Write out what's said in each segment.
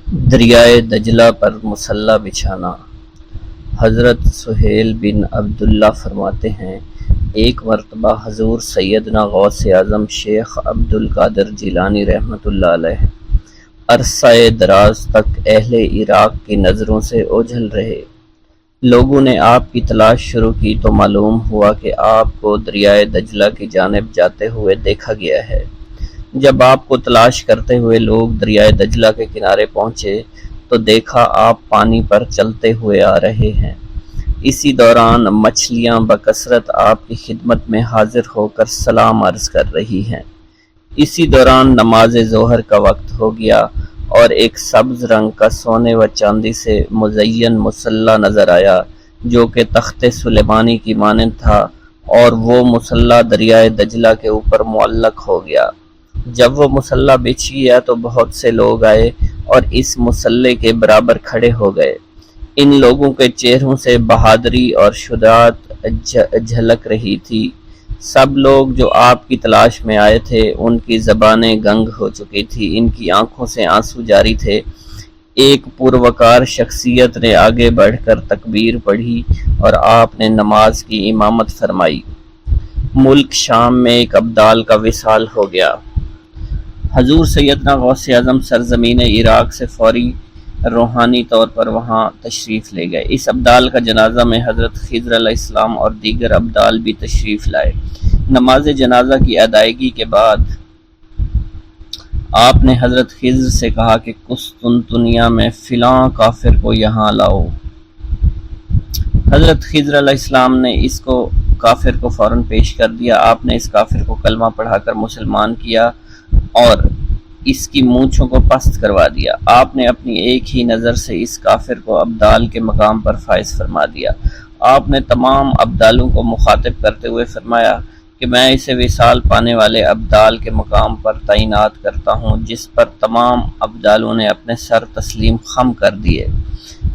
دریائے دجلہ پر مصلی بچھانا۔ حضرت سہیل بن عبداللہ فرماتے ہیں، ایک مرتبہ حضور سیدنا غوث اعظم شیخ عبد القادر جیلانی رحمۃ اللہ علیہ عرصہ دراز تک اہل عراق کی نظروں سے اوجھل رہے۔ لوگوں نے آپ کی تلاش شروع کی تو معلوم ہوا کہ آپ کو دریائے دجلہ کی جانب جاتے ہوئے دیکھا گیا ہے۔ جب آپ کو تلاش کرتے ہوئے لوگ دریائے دجلہ کے کنارے پہنچے تو دیکھا آپ پانی پر چلتے ہوئے آ رہے ہیں۔ اسی دوران مچھلیاں بکثرت آپ کی خدمت میں حاضر ہو کر سلام عرض کر رہی ہیں۔ اسی دوران نماز ظہر کا وقت ہو گیا اور ایک سبز رنگ کا سونے و چاندی سے مزین مصلی نظر آیا جو کہ تخت سلیمانی کی مانند تھا، اور وہ مصلی دریائے دجلہ کے اوپر معلق ہو گیا۔ جب وہ مصلی بچھ گیا تو بہت سے لوگ آئے اور اس مصلی کے برابر کھڑے ہو گئے۔ ان لوگوں کے چہروں سے بہادری اور شجاعت جھلک رہی تھی۔ سب لوگ جو آپ کی تلاش میں آئے تھے ان کی زبانیں گنگ ہو چکی تھی، ان کی آنکھوں سے آنسو جاری تھے۔ ایک پروقار شخصیت نے آگے بڑھ کر تکبیر پڑھی اور آپ نے نماز کی امامت فرمائی۔ ملک شام میں ایک ابدال کا وصال ہو گیا۔ حضور سیدنا غوث اعظم سرزمین عراق سے فوری روحانی طور پر وہاں تشریف لے گئے۔ اس ابدال کا جنازہ میں حضرت خضر علیہ السلام اور دیگر ابدال بھی تشریف لائے۔ نماز جنازہ کی ادائیگی کے بعد آپ نے حضرت خضر سے کہا کہ قسطنطنیہ میں فلاں کافر کو یہاں لاؤ۔ حضرت خضر علیہ السلام نے اس کافر کو فوراً پیش کر دیا۔ آپ نے اس کافر کو کلمہ پڑھا کر مسلمان کیا اور اس کی مونچھوں کو پست کروا دیا۔ آپ نے اپنی ایک ہی نظر سے اس کافر کو ابدال کے مقام پر فائز فرما دیا۔ آپ نے تمام ابدالوں کو مخاطب کرتے ہوئے فرمایا کہ میں اسے وصال پانے والے ابدال کے مقام پر تعینات کرتا ہوں، جس پر تمام ابدالوں نے اپنے سر تسلیم خم کر دیے۔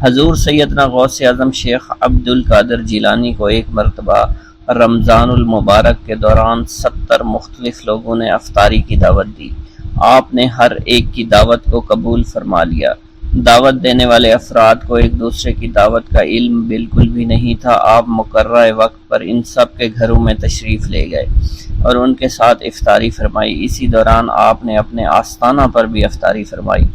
حضور سیدنا غوث اعظم شیخ عبد القادر جیلانی کو ایک مرتبہ رمضان المبارک کے دوران 70 مختلف لوگوں نے افطاری کی دعوت دی۔ آپ نے ہر ایک کی دعوت کو قبول فرما لیا۔ دعوت دینے والے افراد کو ایک دوسرے کی دعوت کا علم بالکل بھی نہیں تھا۔ آپ مقررہ وقت پر ان سب کے گھروں میں تشریف لے گئے اور ان کے ساتھ افطاری فرمائی۔ اسی دوران آپ نے اپنے آستانہ پر بھی افطاری فرمائی۔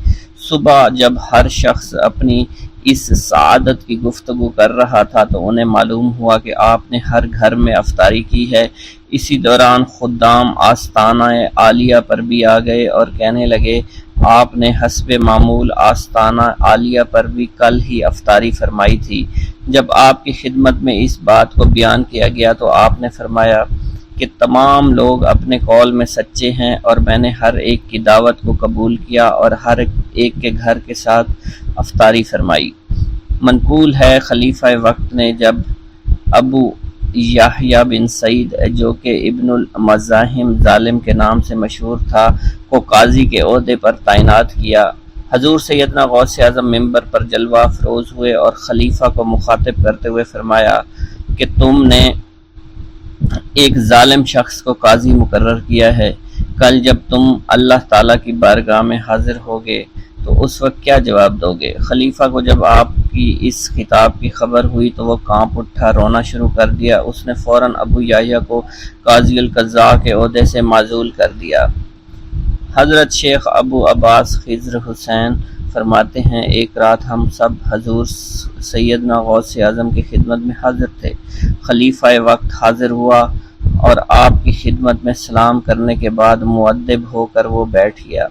صبح جب ہر شخص اپنی اس سعادت کی گفتگو کر رہا تھا تو انہیں معلوم ہوا کہ آپ نے ہر گھر میں افطاری کی ہے۔ اسی دوران خدام آستانہ عالیہ پر بھی آ گئے اور کہنے لگے، آپ نے حسب معمول آستانہ عالیہ پر بھی کل ہی افطاری فرمائی تھی۔ جب آپ کی خدمت میں اس بات کو بیان کیا گیا تو آپ نے فرمایا کہ تمام لوگ اپنے قول میں سچے ہیں اور میں نے ہر ایک کی دعوت کو قبول کیا اور ہر ایک کے گھر کے ساتھ افطاری فرمائی۔ منقول ہے خلیفہ وقت نے جب ابو یحییٰ بن سعید جو کہ ابن المزاحم ظالم کے نام سے مشہور تھا کو قاضی کے عہدے پر تعینات کیا۔ حضور سیدنا غوث اعظم ممبر پر جلوہ افروز ہوئے اور خلیفہ کو مخاطب کرتے ہوئے فرمایا کہ تم نے ایک ظالم شخص کو قاضی مقرر کیا ہے۔ کل جب تم اللہ تعالیٰ کی بارگاہ میں حاضر ہوگے تو اس وقت کیا جواب دو گے؟ خلیفہ کو جب آپ کی اس خطاب کی خبر ہوئی تو وہ کانپ اٹھا، رونا شروع کر دیا۔ اس نے فوراً ابو یحییٰ کو قاضی القضاء کے عہدے سے معزول کر دیا۔ حضرت شیخ ابو عباس خضر حسین فرماتے ہیں، ایک رات ہم سب حضور سیدنا غوث اعظم کی خدمت میں حاضر تھے۔ خلیفہ وقت حاضر ہوا اور آپ کی خدمت میں سلام کرنے کے بعد مؤدب ہو کر وہ بیٹھ گیا۔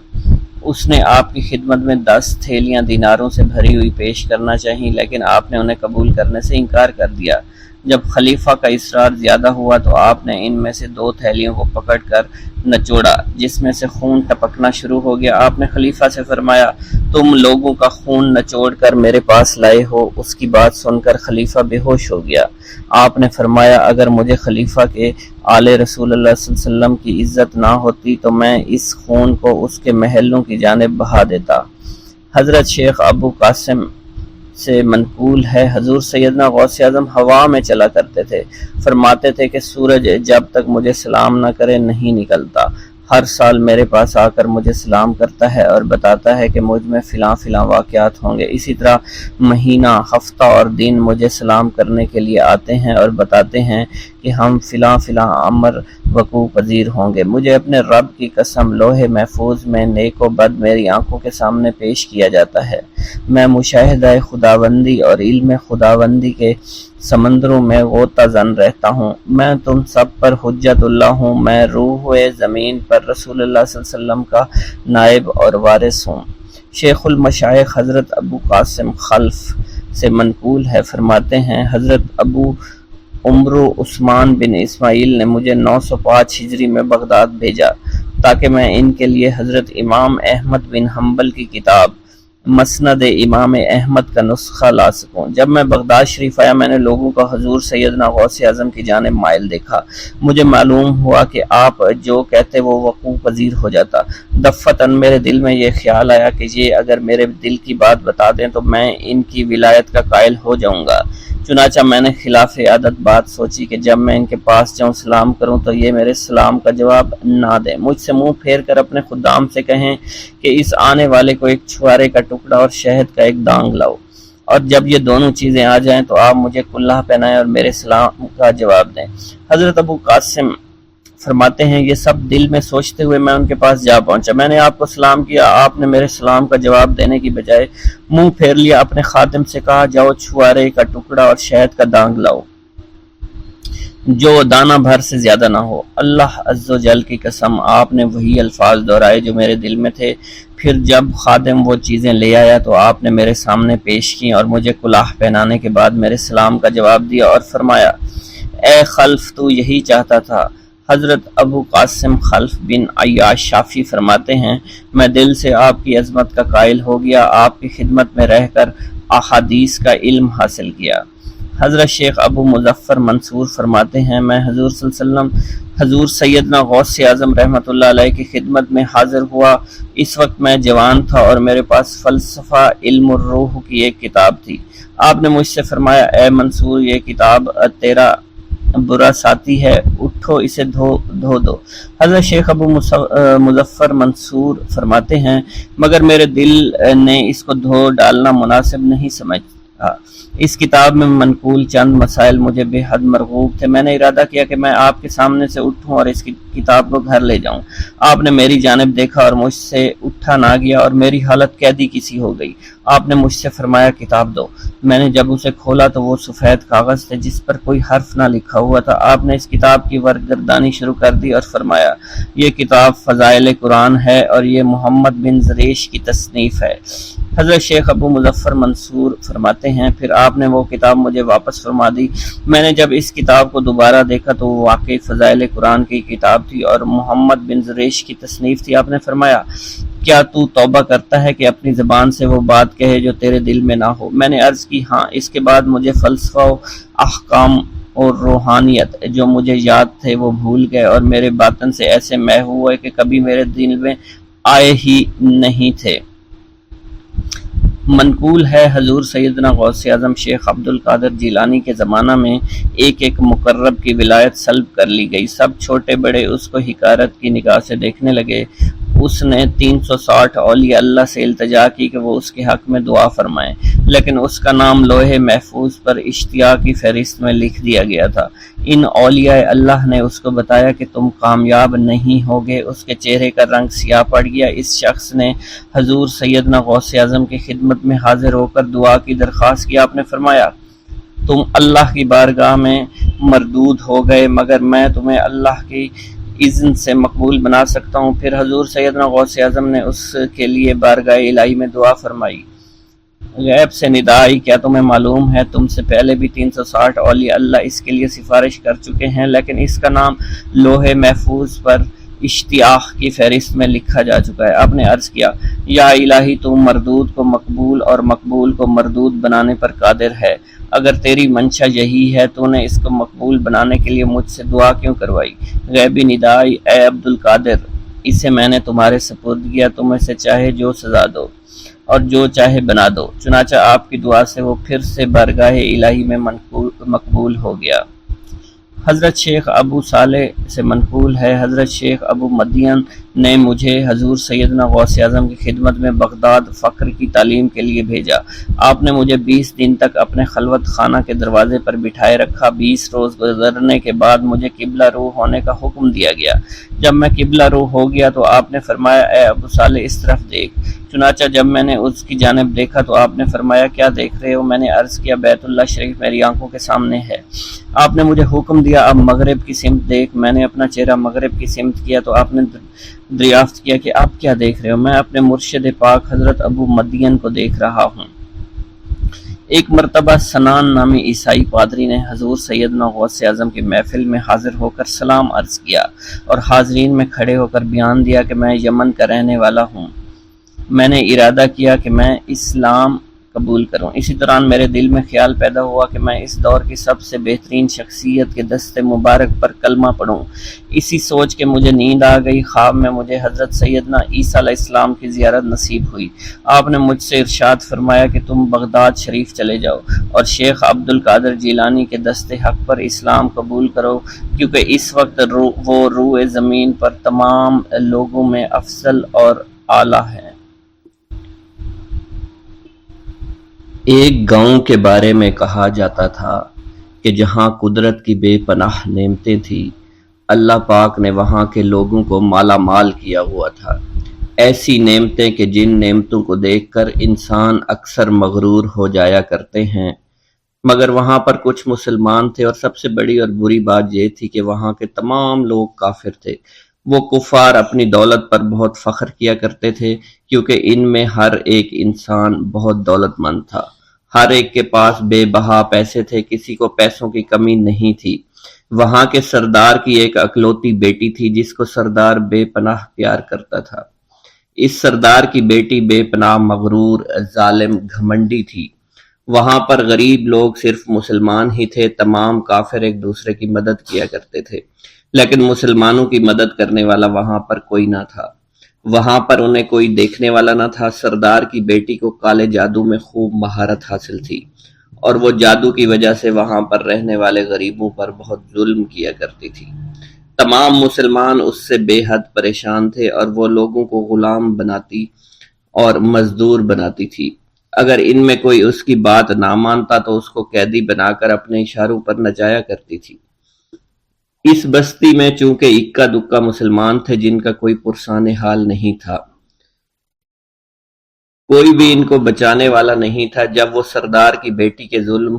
اس نے آپ کی خدمت میں 10 تھیلیاں دیناروں سے بھری ہوئی پیش کرنا چاہیے، لیکن آپ نے انہیں قبول کرنے سے انکار کر دیا۔ جب خلیفہ کا اصرار زیادہ ہوا تو آپ نے ان میں سے 2 تھیلیوں کو پکڑ کر نچوڑا، جس میں سے خون ٹپکنا شروع ہو گیا۔ آپ نے خلیفہ سے فرمایا، تم لوگوں کا خون نچوڑ کر میرے پاس لائے ہو۔ اس کی بات سن کر خلیفہ بے ہوش ہو گیا۔ آپ نے فرمایا، اگر مجھے خلیفہ کے آل رسول اللہ صلی اللہ علیہ وسلم کی عزت نہ ہوتی تو میں اس خون کو اس کے محلوں کی جانب بہا دیتا۔ حضرت شیخ ابو قاسم سے منقول ہے، حضور سیدنا غوث اعظم ہوا میں چلا کرتے تھے۔ فرماتے تھے کہ سورج جب تک مجھے سلام نہ کرے نہیں نکلتا۔ ہر سال میرے پاس آ کر مجھے سلام کرتا ہے اور بتاتا ہے کہ مجھ میں فلاں فلاں واقعات ہوں گے۔ اسی طرح مہینہ، ہفتہ اور دن مجھے سلام کرنے کے لیے آتے ہیں اور بتاتے ہیں کہ ہم فلاں فلاں امر وقوع پذیر ہوں گے۔ مجھے اپنے رب کی قسم لوح محفوظ میں نیک و بد میری آنکھوں کے سامنے پیش کیا جاتا ہے۔ میں مشاہدہ خداوندی اور علم خداوندی کے سمندروں میں غوطہ زن رہتا ہوں۔ میں تم سب پر حجت اللہ ہوں۔ میں روح زمین پر رسول اللہ صلی اللہ علیہ وسلم کا نائب اور وارث ہوں۔ شیخ المشائخ حضرت ابو قاسم خلف سے منقول ہے، فرماتے ہیں حضرت ابو عمرو عثمان بن اسماعیل نے مجھے 905 ہجری میں بغداد بھیجا تاکہ میں ان کے لیے حضرت امام احمد بن حنبل کی کتاب مسند امام احمد کا نسخہ لا سکوں۔ جب میں بغداد شریف آیا میں نے لوگوں کا حضور سیدنا غوث اعظم کی جانب مائل دیکھا۔ مجھے معلوم ہوا کہ آپ جو کہتے وہ وقوع پذیر ہو جاتا۔ دفتن میرے دل میں یہ خیال آیا کہ یہ اگر میرے دل کی بات بتا دیں تو میں ان کی ولایت کا قائل ہو جاؤں گا۔ چنانچہ میں نے خلاف عادت بات سوچی کہ جب میں ان کے پاس جاؤں سلام کروں تو یہ میرے سلام کا جواب نہ دیں، مجھ سے منہ پھیر کر اپنے خدام سے کہیں کہ اس آنے والے کو ایک چھوارے کا ٹکڑا اور شہد کا ایک دانگ لاؤ، اور جب یہ دونوں چیزیں آ جائیں تو آپ مجھے کلہ پہنائیں اور میرے سلام کا جواب دیں۔ حضرت ابو قاسم فرماتے ہیں یہ سب دل میں سوچتے ہوئے میں ان کے پاس جا پہنچا۔ میں نے آپ کو سلام کیا، آپ نے میرے سلام کا جواب دینے کی بجائے منہ پھیر لیا۔ اپنے خادم سے کہا جاؤ چھوارے کا ٹکڑا اور شہد کا دانگ لاؤ جو دانہ بھر سے زیادہ نہ ہو۔ اللہ عز و جل کی قسم آپ نے وہی الفاظ دہرائے جو میرے دل میں تھے۔ پھر جب خادم وہ چیزیں لے آیا تو آپ نے میرے سامنے پیش کی اور مجھے کلاه پہنانے کے بعد میرے سلام کا جواب دیا اور فرمایا اے خلف تو یہی چاہتا تھا۔ حضرت ابو قاسم خلف بن عیاش شافی فرماتے ہیں میں دل سے آپ کی عظمت کا قائل ہو گیا، آپ کی خدمت میں رہ کر احادیث کا علم حاصل کیا۔ حضرت شیخ ابو مظفر منصور فرماتے ہیں میں حضور صلی اللہ علیہ وسلم حضور سیدنا غوث اعظم رحمۃ اللہ علیہ کی خدمت میں حاضر ہوا۔ اس وقت میں جوان تھا اور میرے پاس فلسفہ علم الروح کی ایک کتاب تھی۔ آپ نے مجھ سے فرمایا اے منصور یہ کتاب تیرا برا ساتھی ہے، اٹھو اسے دھو دو۔ حضرت شیخ ابو مظفر منصور فرماتے ہیں مگر میرے دل نے اس کو دھو ڈالنا مناسب نہیں سمجھا۔ اس کتاب میں منقول چند مسائل مجھے بے حد مرغوب تھے۔ میں نے ارادہ کیا کہ میں آپ کے سامنے سے اٹھوں اور اس کی کتاب کو گھر لے جاؤں۔ آپ نے میری جانب دیکھا اور مجھ سے اٹھا نہ گیا اور میری حالت قیدی کی سی ہو گئی۔ آپ نے مجھ سے فرمایا کتاب دو۔ میں نے جب اسے کھولا تو وہ سفید کاغذ تھے جس پر کوئی حرف نہ لکھا ہوا تھا۔ آپ نے اس کتاب کی ورگردانی شروع کر دی اور فرمایا یہ کتاب فضائل قرآن ہے اور یہ محمد بن زریش کی تصنیف ہے۔ حضرت شیخ ابو مظفر منصور فرماتے ہیں پھر آپ نے وہ کتاب مجھے واپس فرما دی۔ میں نے جب اس کتاب کو دوبارہ دیکھا تو وہ واقعی فضائل قرآن کی کتاب تھی اور محمد بن زریش کی تصنیف تھی۔ آپ نے فرمایا کیا تو توبہ کرتا ہے کہ اپنی زبان سے وہ بات کہے جو تیرے دل میں نہ ہو؟ میں نے عرض کی ہاں۔ اس کے بعد مجھے فلسفہ و احکام اور روحانیت جو مجھے یاد تھے وہ بھول گئے اور میرے باطن سے ایسے محو ہوئے کہ کبھی میرے دل میں آئے ہی نہیں تھے۔ منقول ہے حضور سیدنا غوث اعظم شیخ عبد القادر جیلانی کے زمانہ میں ایک مقرب کی ولایت سلب کر لی گئی۔ سب چھوٹے بڑے اس کو حقارت کی نگاہ سے دیکھنے لگے۔ اس نے 360 اولیاء اللہ سے التجا کی کہ وہ اس کے حق میں دعا فرمائیں، لیکن اس کا نام لوح محفوظ پر اشتیاق کی فہرست میں لکھ دیا گیا تھا۔ ان اولیاء اللہ نے اس کو بتایا کہ تم کامیاب نہیں ہوگے۔ اس کے چہرے کا رنگ سیاہ پڑ گیا۔ اس شخص نے حضور سیدنا غوث اعظم کی خدمت میں حاضر ہو کر دعا کی درخواست کی۔ آپ نے فرمایا تم اللہ کی بارگاہ میں مردود ہو گئے مگر میں تمہیں اللہ کی اذن سے مقبول بنا سکتا ہوں۔ پھر حضور سیدنا غوث اعظم نے اس کے لیے بارگاہ الہی میں دعا فرمائی۔ غیب سے ندا آئی کیا تمہیں معلوم ہے تم سے پہلے بھی 360 اولیاء اللہ اس کے لیے سفارش کر چکے ہیں لیکن اس کا نام لوح محفوظ پر اشتیاق کی فہرست میں لکھا جا چکا ہے۔ آپ نے عرض کیا یا الہی تو مردود کو مقبول اور مقبول کو مردود بنانے پر قادر ہے۔ اگر تیری منشا یہی ہے تو نے اس کو مقبول بنانے کے لیے مجھ سے دعا کیوں کروائی؟ غیبی ندائی اے عبد القادر اسے میں نے تمہارے سپرد کیا، تم اسے چاہے جو سزا دو اور جو چاہے بنا دو۔ چنانچہ آپ کی دعا سے وہ پھر سے بارگاہ الہی میں مقبول ہو گیا۔ حضرت شیخ ابو صالح سے منقول ہے، حضرت شیخ ابو مدین نے مجھے حضور سیدنا غوث اعظم کی خدمت میں بغداد فقر کی تعلیم کے لیے بھیجا۔ آپ نے مجھے 20 دن تک اپنے خلوت خانہ کے دروازے پر بٹھائے رکھا۔ 20 روز گزرنے کے بعد مجھے قبلہ رو ہونے کا حکم دیا گیا۔ جب میں قبلہ رو ہو گیا تو آپ نے فرمایا، اے ابو صالح اس طرف دیکھ۔ چنانچہ جب میں نے اس کی جانب دیکھا تو آپ نے فرمایا، کیا دیکھ رہے ہو؟ میں نے عرض کیا، بیت اللہ شریف میری آنکھوں کے سامنے ہے۔ آپ نے مجھے حکم دیا، اب مغرب کی سمت دیکھ۔ میں نے اپنا چہرہ مغرب کی سمت کیا تو آپ نے دریافت کیا کہ آپ کیا دیکھ رہے ہو؟ میں اپنے مرشد پاک حضرت ابو مدین کو دیکھ رہا ہوں۔ ایک مرتبہ سنان نامی عیسائی پادری نے حضور سیدنا غوث اعظم کی محفل میں حاضر ہو کر سلام عرض کیا اور حاضرین میں کھڑے ہو کر بیان دیا کہ میں یمن کا رہنے والا ہوں۔ میں نے ارادہ کیا کہ میں اسلام قبول کروں۔ اسی دوران میرے دل میں خیال پیدا ہوا کہ میں اس دور کی سب سے بہترین شخصیت کے دست مبارک پر کلمہ پڑھوں۔ اسی سوچ کے مجھے نیند آ گئی۔ خواب میں مجھے حضرت سیدنا عیسیٰ علیہ السلام کی زیارت نصیب ہوئی۔ آپ نے مجھ سے ارشاد فرمایا کہ تم بغداد شریف چلے جاؤ اور شیخ عبد القادر جیلانی کے دست حق پر اسلام قبول کرو، کیونکہ اس وقت وہ روئے زمین پر تمام لوگوں میں افضل اور اعلیٰ ہے۔ ایک گاؤں کے بارے میں کہا جاتا تھا کہ جہاں قدرت کی بے پناہ نعمتیں تھیں، اللہ پاک نے وہاں کے لوگوں کو مالا مال کیا ہوا تھا۔ ایسی نعمتیں کہ جن نعمتوں کو دیکھ کر انسان اکثر مغرور ہو جایا کرتے ہیں، مگر وہاں پر کچھ مسلمان تھے، اور سب سے بڑی اور بری بات یہ تھی کہ وہاں کے تمام لوگ کافر تھے۔ وہ کفار اپنی دولت پر بہت فخر کیا کرتے تھے، کیونکہ ان میں ہر ایک انسان بہت دولت مند تھا۔ ہر ایک کے پاس بے بہا پیسے تھے، کسی کو پیسوں کی کمی نہیں تھی۔ وہاں کے سردار کی ایک اکلوتی بیٹی تھی جس کو سردار بے پناہ پیار کرتا تھا۔ اس سردار کی بیٹی بے پناہ مغرور، ظالم، گھمنڈی تھی۔ وہاں پر غریب لوگ صرف مسلمان ہی تھے، تمام کافر ایک دوسرے کی مدد کیا کرتے تھے، لیکن مسلمانوں کی مدد کرنے والا وہاں پر کوئی نہ تھا۔ وہاں پر انہیں کوئی دیکھنے والا نہ تھا۔ سردار کی بیٹی کو کالے جادو میں خوب مہارت حاصل تھی، اور وہ جادو کی وجہ سے وہاں پر رہنے والے غریبوں پر بہت ظلم کیا کرتی تھی۔ تمام مسلمان اس سے بے حد پریشان تھے، اور وہ لوگوں کو غلام بناتی اور مزدور بناتی تھی۔ اگر ان میں کوئی اس کی بات نہ مانتا تو اس کو قیدی بنا کر اپنے اشاروں پر نچایا کرتی تھی۔ اس بستی میں چونکہ اکا دکا مسلمان تھے جن کا کوئی پرسان حال نہیں تھا، کوئی بھی ان کو بچانے والا نہیں تھا۔ جب وہ سردار کی بیٹی کے ظلم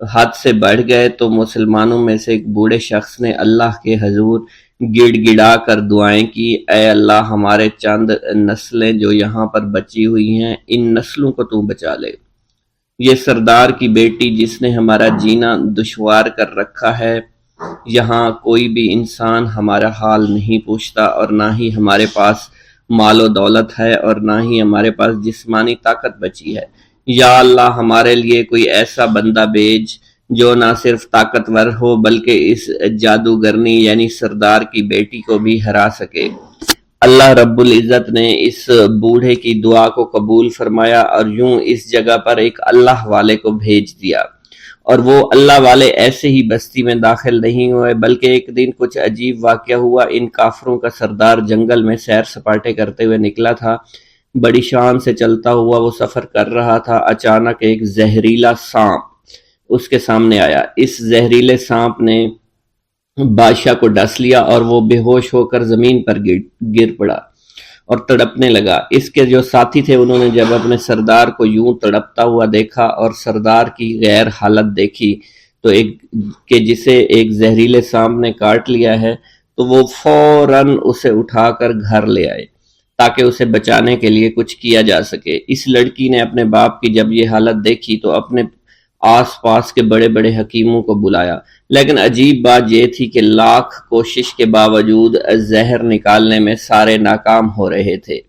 حد سے بڑھ گئے تو مسلمانوں میں سے ایک بوڑھے شخص نے اللہ کے حضور گڑ گڑا کر دعائیں کی، اے اللہ، ہمارے چند نسلیں جو یہاں پر بچی ہوئی ہیں، ان نسلوں کو تو بچا لے۔ یہ سردار کی بیٹی جس نے ہمارا جینا دشوار کر رکھا ہے، یہاں کوئی بھی انسان ہمارا حال نہیں پوچھتا، اور نہ ہی ہمارے پاس مال و دولت ہے، اور نہ ہی ہمارے پاس جسمانی طاقت بچی ہے۔ یا اللہ، ہمارے لیے کوئی ایسا بندہ بھیج جو نہ صرف طاقتور ہو بلکہ اس جادوگرنی یعنی سردار کی بیٹی کو بھی ہرا سکے۔ اللہ رب العزت نے اس بوڑھے کی دعا کو قبول فرمایا، اور یوں اس جگہ پر ایک اللہ والے کو بھیج دیا، اور وہ اللہ والے ایسے ہی بستی میں داخل نہیں ہوئے، بلکہ ایک دن کچھ عجیب واقعہ ہوا۔ ان کافروں کا سردار جنگل میں سیر سپاٹے کرتے ہوئے نکلا تھا، بڑی شان سے چلتا ہوا وہ سفر کر رہا تھا۔ اچانک ایک زہریلا سانپ اس کے سامنے آیا۔ اس زہریلے سانپ نے بادشاہ کو ڈس لیا، اور وہ بے ہوش ہو کر زمین پر گر پڑا اور تڑپنے لگا۔ اس کے جو ساتھی تھے انہوں نے جب اپنے سردار کو یوں تڑپتا ہوا دیکھا اور سردار کی غیر حالت دیکھی تو کہ جسے ایک زہریلے سانپ نے کاٹ لیا ہے، تو وہ فوراً اسے اٹھا کر گھر لے آئے تاکہ اسے بچانے کے لیے کچھ کیا جا سکے۔ اس لڑکی نے اپنے باپ کی جب یہ حالت دیکھی تو اپنے آس پاس کے بڑے بڑے حکیموں کو بلایا، لیکن عجیب بات یہ تھی کہ لاکھ کوشش کے باوجود زہر نکالنے میں سارے ناکام ہو رہے تھے،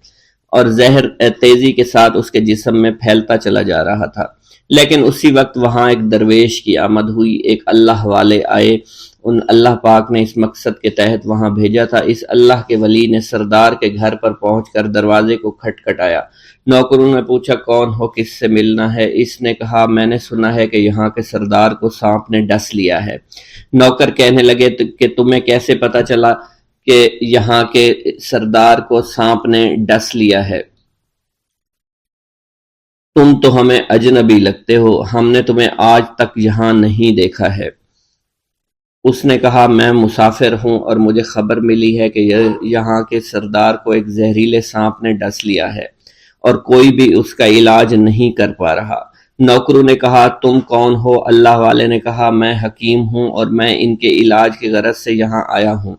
اور زہر تیزی کے ساتھ اس کے جسم میں پھیلتا چلا جا رہا تھا۔ لیکن اسی وقت وہاں ایک درویش کی آمد ہوئی۔ ایک اللہ والے آئے ان اللہ پاک نے اس مقصد کے تحت وہاں بھیجا تھا۔ اس اللہ کے ولی نے سردار کے گھر پر پہنچ کر دروازے کو کھٹکھٹایا۔ نوکروں نے پوچھا کون ہو، کس سے ملنا ہے؟ اس نے کہا میں نے سنا ہے کہ یہاں کے سردار کو سانپ نے ڈس لیا ہے۔ نوکر کہنے لگے کہ تمہیں کیسے پتا چلا کہ یہاں کے سردار کو سانپ نے ڈس لیا ہے؟ تم تو ہمیں اجنبی لگتے ہو، ہم نے تمہیں آج تک یہاں نہیں دیکھا ہے۔ اس نے کہا میں مسافر ہوں اور مجھے خبر ملی ہے کہ یہاں کے سردار کو ایک زہریلے سانپ نے ڈس لیا ہے اور کوئی بھی اس کا علاج نہیں کر پا رہا۔ نوکروں نے کہا تم کون ہو؟ اللہ والے نے کہا میں حکیم ہوں اور میں ان کے علاج کی غرض سے یہاں آیا ہوں۔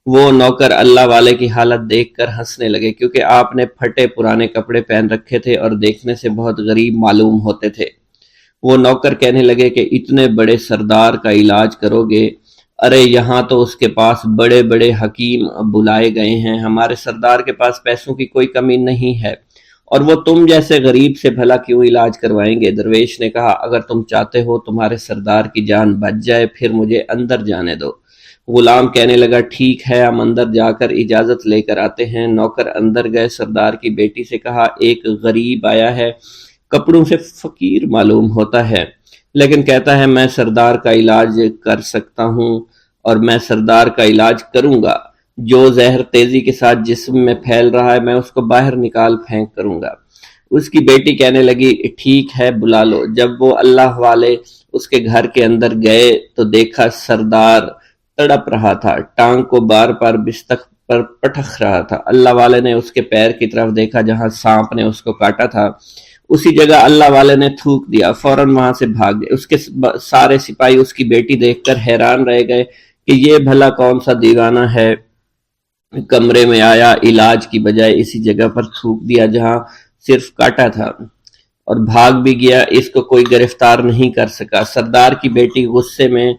وہ نوکر اللہ والے کی حالت دیکھ کر ہنسنے لگے، کیونکہ آپ نے پھٹے پرانے کپڑے پہن رکھے تھے اور دیکھنے سے بہت غریب معلوم ہوتے تھے۔ وہ نوکر کہنے لگے کہ اتنے بڑے سردار کا علاج کرو گے؟ ارے یہاں تو اس کے پاس بڑے بڑے حکیم بلائے گئے ہیں، ہمارے سردار کے پاس پیسوں کی کوئی کمی نہیں ہے، اور وہ تم جیسے غریب سے بھلا کیوں علاج کروائیں گے؟ درویش نے کہا اگر تم چاہتے ہو تمہارے سردار کی جان بچ جائے پھر مجھے اندر جانے دو۔ غلام کہنے لگا ٹھیک ہے، ہم اندر جا کر اجازت لے کر آتے ہیں۔ نوکر اندر گئے، سردار کی بیٹی سے کہا ایک غریب آیا ہے، کپڑوں سے فقیر معلوم ہوتا ہے، لیکن کہتا ہے میں سردار کا علاج کر سکتا ہوں اور میں سردار کا علاج کروں گا۔ جو زہر تیزی کے ساتھ جسم میں پھیل رہا ہے میں اس کو باہر نکال پھینک کروں گا۔ اس کی بیٹی کہنے لگی ٹھیک ہے بلا لو۔ جب وہ اللہ والے اس کے گھر کے اندر گئے تو دیکھا سردار تڑپ رہا تھا، ٹانگ کو بار بار بستر پر پٹخ رہا تھا۔ اللہ والے نے اس کے پیر کی طرف دیکھا جہاں سانپ نے اس کو کاٹا تھا، اسی جگہ اللہ والے نے تھوک دیا، فوراً وہاں سے بھاگ گئے۔ اس کے سارے سپاہی اس کی بیٹی دیکھ کر حیران رہ گئے کہ یہ بھلا کون سا دیوانہ ہے، کمرے میں آیا، علاج کی بجائے اسی جگہ پر تھوک دیا جہاں صرف کاٹا تھا، اور بھاگ بھی گیا، اس کو کوئی گرفتار نہیں کر سکا۔ سردار کی بیٹی غصے میں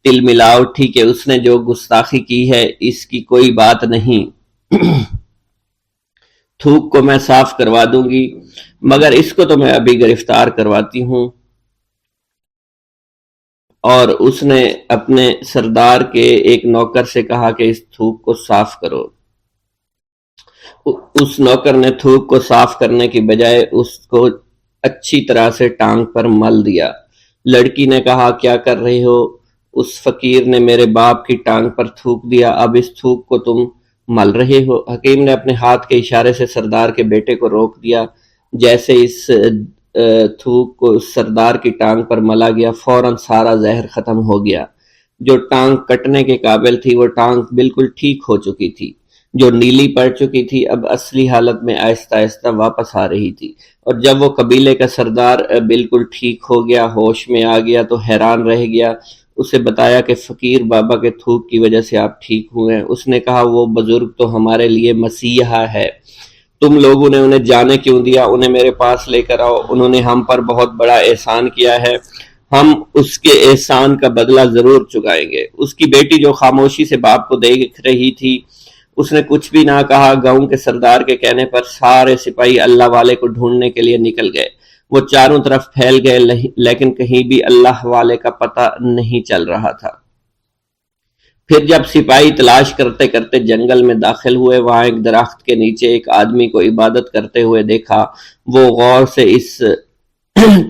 تل ملا اٹھی کہ اس نے جو گستاخی کی ہے اس کی کوئی بات نہیں، تھوک کو میں صاف کروا دوں گی، مگر اس کو تو میں ابھی گرفتار کرواتی ہوں۔ اور اس نے اپنے سردار کے ایک نوکر سے کہا کہ اس تھوک کو صاف کرو۔ اس نوکر نے تھوک کو صاف کرنے کی بجائے اس کو اچھی طرح سے ٹانگ پر مل دیا۔ لڑکی نے کہا کیا کر رہی ہو؟ اس فقیر نے میرے باپ کی ٹانگ پر تھوک دیا، اب اس تھوک کو تم مل رہے ہو۔ حکیم نے اپنے ہاتھ کے اشارے سے سردار کے بیٹے کو روک دیا۔ جیسے اس تھوک کو سردار کی ٹانگ پر ملا گیا فوراً سارا زہر ختم ہو گیا۔ جو ٹانگ کٹنے کے قابل تھی وہ ٹانگ بالکل ٹھیک ہو چکی تھی، جو نیلی پڑ چکی تھی اب اصلی حالت میں آہستہ آہستہ واپس آ رہی تھی۔ اور جب وہ قبیلے کا سردار بالکل ٹھیک ہو گیا، ہوش میں آ گیا، تو حیران رہ گیا۔ اسے بتایا کہ فقیر بابا کے تھوک کی وجہ سے آپ ٹھیک ہوئے ہیں۔ اس نے کہا وہ بزرگ تو ہمارے لیے مسیحا ہے، تم لوگوں نے انہیں جانے کیوں دیا؟ انہیں میرے پاس لے کر آؤ، انہوں نے ہم پر بہت بڑا احسان کیا ہے، ہم اس کے احسان کا بدلہ ضرور چکائیں گے۔ اس کی بیٹی جو خاموشی سے باپ کو دیکھ رہی تھی اس نے کچھ بھی نہ کہا۔ گاؤں کے سردار کے کہنے پر سارے سپاہی اللہ والے کو ڈھونڈنے کے لیے نکل گئے۔ وہ چاروں طرف پھیل گئے لیکن کہیں بھی اللہ والے کا پتہ نہیں چل رہا تھا۔ پھر جب سپاہی تلاش کرتے کرتے جنگل میں داخل ہوئے، وہاں ایک درخت کے نیچے ایک آدمی کو عبادت کرتے ہوئے دیکھا۔ وہ غور سے اس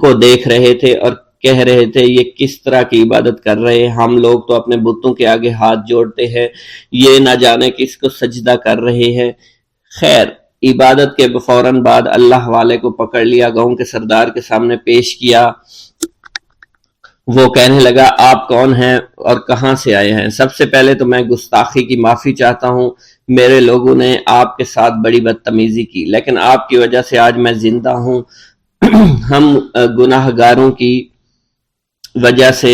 کو دیکھ رہے تھے اور کہہ رہے تھے یہ کس طرح کی عبادت کر رہے ہیں؟ ہم لوگ تو اپنے بتوں کے آگے ہاتھ جوڑتے ہیں، یہ نہ جانے کس کو سجدہ کر رہے ہیں۔ خیر، عبادت کے فوراً بعد اللہ والے کو پکڑ لیا، گاؤں کے سردار کے سامنے پیش کیا۔ وہ کہنے لگا آپ کون ہیں اور کہاں سے آئے ہیں؟ سب سے پہلے تو میں گستاخی کی معافی چاہتا ہوں، میرے لوگوں نے آپ کے ساتھ بڑی بدتمیزی کی، لیکن آپ کی وجہ سے آج میں زندہ ہوں۔ ہم گناہ گاروں کی وجہ سے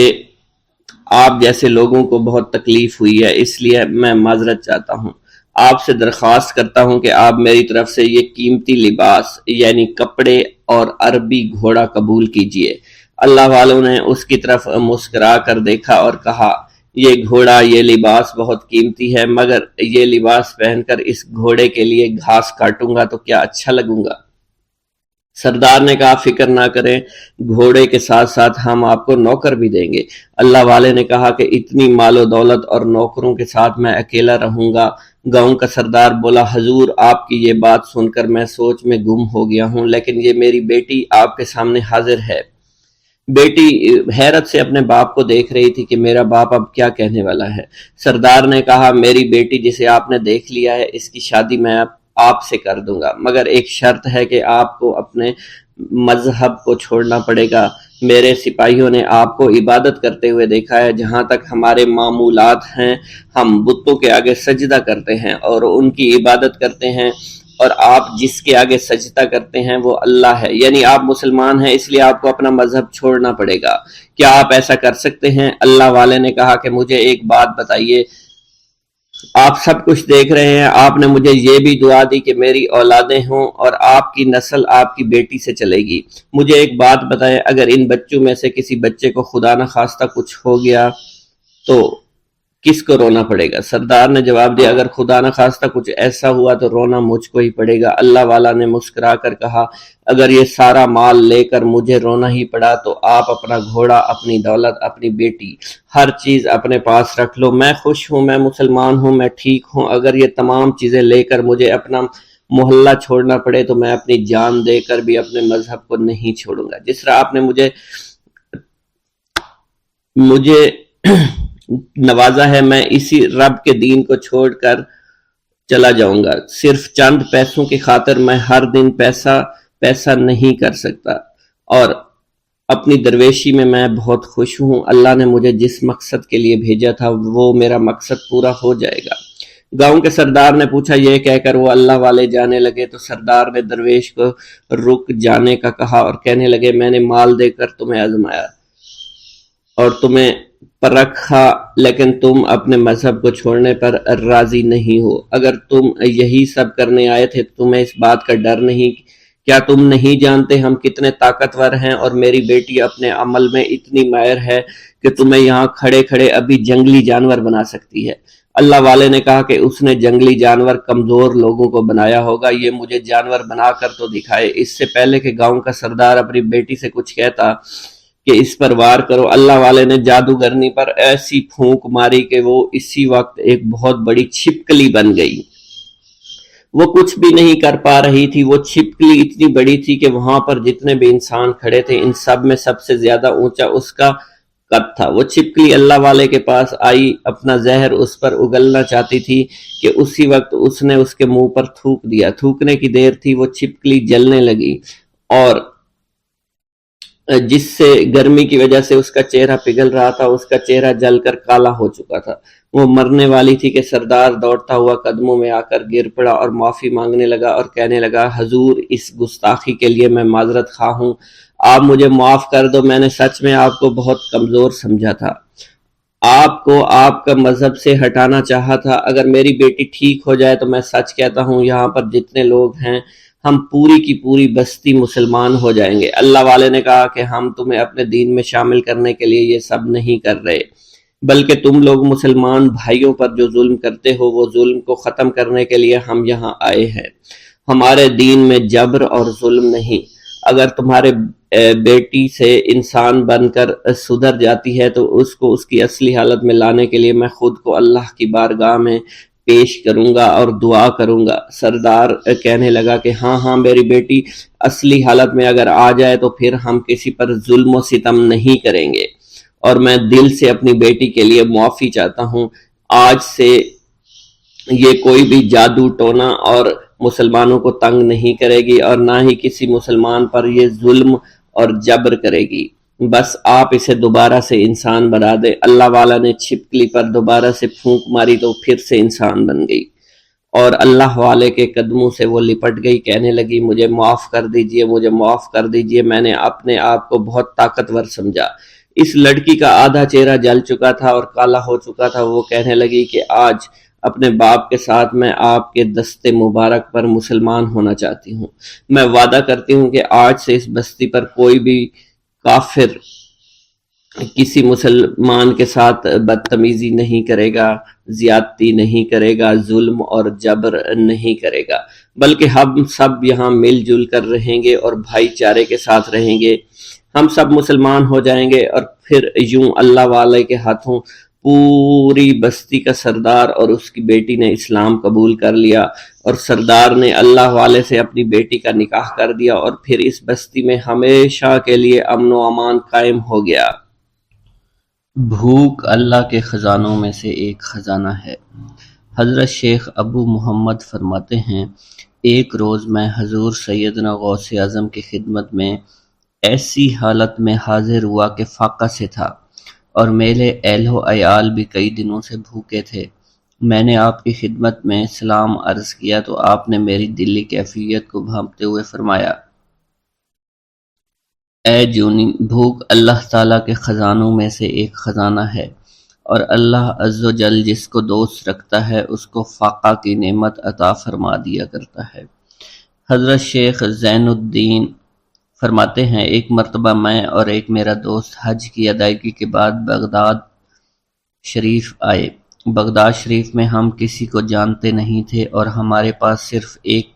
آپ جیسے لوگوں کو بہت تکلیف ہوئی ہے، اس لیے میں معذرت چاہتا ہوں۔ آپ سے درخواست کرتا ہوں کہ آپ میری طرف سے یہ قیمتی لباس یعنی کپڑے اور عربی گھوڑا قبول کیجئے۔ اللہ والوں نے اس کی طرف مسکرا کر دیکھا اور کہا یہ گھوڑا، یہ لباس بہت قیمتی ہے، مگر یہ لباس پہن کر اس گھوڑے کے لیے گھاس کاٹوں گا تو کیا اچھا لگوں گا؟ سردار نے کہا فکر نہ کریں، گھوڑے کے ساتھ ساتھ ہم آپ کو نوکر بھی دیں گے۔ اللہ والے نے کہا کہ اتنی مال و دولت اور نوکروں کے ساتھ میں اکیلا رہوں گا؟ گاؤں کا سردار بولا حضور آپ کی یہ بات سن کر میں سوچ میں گم ہو گیا ہوں، لیکن یہ میری بیٹی آپ کے سامنے حاضر ہے۔ بیٹی حیرت سے اپنے باپ کو دیکھ رہی تھی کہ میرا باپ اب کیا کہنے والا ہے۔ سردار نے کہا میری بیٹی جسے آپ نے دیکھ لیا ہے اس کی شادی میں آپ سے کر دوں گا، مگر ایک شرط ہے کہ آپ کو اپنے مذہب کو چھوڑنا پڑے گا۔ میرے سپاہیوں نے آپ کو عبادت کرتے ہوئے دیکھا ہے، جہاں تک ہمارے معمولات ہیں ہم بتوں کے آگے سجدہ کرتے ہیں اور ان کی عبادت کرتے ہیں، اور آپ جس کے آگے سجدہ کرتے ہیں وہ اللہ ہے، یعنی آپ مسلمان ہیں، اس لیے آپ کو اپنا مذہب چھوڑنا پڑے گا۔ کیا آپ ایسا کر سکتے ہیں؟ اللہ والے نے کہا کہ مجھے ایک بات بتائیے، آپ سب کچھ دیکھ رہے ہیں، آپ نے مجھے یہ بھی دعا دی کہ میری اولادیں ہوں اور آپ کی نسل آپ کی بیٹی سے چلے گی۔ مجھے ایک بات بتائیں، اگر ان بچوں میں سے کسی بچے کو خدا نہ خواستہ کچھ ہو گیا تو کس کو رونا پڑے گا؟ سردار نے جواب دیا اگر خدا نہ خواستہ کچھ ایسا ہوا تو رونا مجھ کو ہی پڑے گا۔ اللہ والا نے مسکرا کر کہا اگر یہ سارا مال لے کر مجھے رونا ہی پڑا تو آپ اپنا گھوڑا، اپنی دولت، اپنی بیٹی، ہر چیز اپنے پاس رکھ لو۔ میں خوش ہوں، میں مسلمان ہوں، میں ٹھیک ہوں۔ اگر یہ تمام چیزیں لے کر مجھے اپنا محلہ چھوڑنا پڑے تو میں اپنی جان دے کر بھی اپنے مذہب کو نہیں چھوڑوں گا۔ جس طرح آپ نے مجھے نوازا ہے، میں اسی رب کے دین کو چھوڑ کر چلا جاؤں گا۔ صرف چند پیسوں کی خاطر میں ہر دن پیسہ نہیں کر سکتا، اور اپنی درویشی میں بہت خوش ہوں۔ اللہ نے مجھے جس مقصد کے لیے بھیجا تھا وہ میرا مقصد پورا ہو جائے گا۔ گاؤں کے سردار نے پوچھا، یہ کہہ کر وہ اللہ والے جانے لگے تو سردار نے درویش کو رک جانے کا کہا اور کہنے لگے میں نے مال دے کر تمہیں آزمایا اور تمہیں پرکھا، لیکن تم اپنے مذہب کو چھوڑنے پر راضی نہیں ہو۔ اگر تم یہی سب کرنے آئے تھے تو تمہیں اس بات کا ڈر نہیں؟ کیا تم نہیں جانتے ہم کتنے طاقتور ہیں، اور میری بیٹی اپنے عمل میں اتنی ماہر ہے کہ تمہیں یہاں کھڑے کھڑے ابھی جنگلی جانور بنا سکتی ہے۔ اللہ والے نے کہا کہ اس نے جنگلی جانور کمزور لوگوں کو بنایا ہوگا، یہ مجھے جانور بنا کر تو دکھائے۔ اس سے پہلے کہ گاؤں کا سردار اپنی بیٹی سے کچھ کہتا کہ اس پر وار کرو، اللہ والے نے جادوگرنی پر ایسی پھونک ماری کہ وہ اسی وقت ایک بہت بڑی چھپکلی بن گئی۔ وہ کچھ بھی نہیں کر پا رہی تھی، وہ چھپکلی اتنی بڑی تھی کہ وہاں پر جتنے بھی انسان کھڑے تھے ان سب میں سب سے زیادہ اونچا اس کا قد تھا۔ وہ چھپکلی اللہ والے کے پاس آئی، اپنا زہر اس پر اگلنا چاہتی تھی کہ اسی وقت اس نے اس کے منہ پر تھوک دیا۔ تھوکنے کی دیر تھی، وہ چھپکلی جلنے لگی اور جس سے گرمی کی وجہ سے اس کا چہرہ پگھل رہا تھا، اس کا چہرہ جل کر کالا ہو چکا تھا، وہ مرنے والی تھی کہ سردار دوڑتا ہوا قدموں میں آ کر گر پڑا اور معافی مانگنے لگا اور کہنے لگا حضور اس گستاخی کے لیے میں معذرت خواہ ہوں، آپ مجھے معاف کر دو، میں نے سچ میں آپ کو بہت کمزور سمجھا تھا، آپ کو آپ کا مذہب سے ہٹانا چاہا تھا۔ اگر میری بیٹی ٹھیک ہو جائے تو میں سچ کہتا ہوں یہاں پر جتنے لوگ ہیں ہم پوری کی پوری بستی مسلمان ہو جائیں گے۔ اللہ والے نے کہا کہ ہم تمہیں اپنے دین میں شامل کرنے کے لیے یہ سب نہیں کر رہے، بلکہ تم لوگ مسلمان بھائیوں پر جو ظلم کرتے ہو وہ ظلم کو ختم کرنے کے لیے ہم یہاں آئے ہیں۔ ہمارے دین میں جبر اور ظلم نہیں۔ اگر تمہارے بیٹی سے انسان بن کر سدھر جاتی ہے تو اس کو اس کی اصلی حالت میں لانے کے لیے میں خود کو اللہ کی بارگاہ میں پیش کروں گا اور دعا کروں گا۔ سردار کہنے لگا کہ ہاں میری بیٹی اصلی حالت میں اگر آ جائے تو پھر ہم کسی پر ظلم و ستم نہیں کریں گے، اور میں دل سے اپنی بیٹی کے لیے معافی چاہتا ہوں۔ آج سے یہ کوئی بھی جادو ٹونا اور مسلمانوں کو تنگ نہیں کرے گی اور نہ ہی کسی مسلمان پر یہ ظلم اور جبر کرے گی، بس آپ اسے دوبارہ سے انسان بنا دے۔ اللہ والا نے چھپکلی پر دوبارہ سے پھونک ماری تو پھر سے انسان بن گئی اور اللہ والے کے قدموں سے وہ لپٹ گئی، کہنے لگی مجھے معاف کر دیجئے، مجھے معاف کر دیجئے، میں نے اپنے آپ کو بہت طاقتور سمجھا۔ اس لڑکی کا آدھا چہرہ جل چکا تھا اور کالا ہو چکا تھا، وہ کہنے لگی کہ آج اپنے باپ کے ساتھ میں آپ کے دست مبارک پر مسلمان ہونا چاہتی ہوں۔ میں وعدہ کرتی ہوں کہ آج سے اس بستی پر کوئی بھی کافر کسی مسلمان کے ساتھ بدتمیزی نہیں کرے گا، زیادتی نہیں کرے گا، ظلم اور جبر نہیں کرے گا۔ بلکہ ہم سب یہاں مل جل کر رہیں گے اور بھائی چارے کے ساتھ رہیں گے. ہم سب مسلمان ہو جائیں گے اور پھر یوں اللہ والے کے ہاتھوں پوری بستی کا سردار اور اس کی بیٹی نے اسلام قبول کر لیا، اور سردار نے اللہ والے سے اپنی بیٹی کا نکاح کر دیا، اور پھر اس بستی میں ہمیشہ کے لیے امن و امان قائم ہو گیا. بھوک اللہ کے خزانوں میں سے ایک خزانہ ہے. حضرت شیخ ابو محمد فرماتے ہیں، ایک روز میں حضور سیدنا غوث اعظم کی خدمت میں ایسی حالت میں حاضر ہوا کہ فاقہ سے تھا، اور میرے اہل و عیال بھی کئی دنوں سے بھوکے تھے. میں نے آپ کی خدمت میں سلام عرض کیا تو آپ نے میری دلی کیفیت کو بھانپتے ہوئے فرمایا، اے جونی، بھوک اللہ تعالیٰ کے خزانوں میں سے ایک خزانہ ہے، اور اللہ عز و جل جس کو دوست رکھتا ہے اس کو فاقہ کی نعمت عطا فرما دیا کرتا ہے. حضرت شیخ زین الدین فرماتے ہیں، ایک مرتبہ میں اور ایک میرا دوست حج کی ادائیگی کے بعد بغداد شریف آئے. بغداد شریف میں ہم کسی کو جانتے نہیں تھے اور ہمارے پاس صرف ایک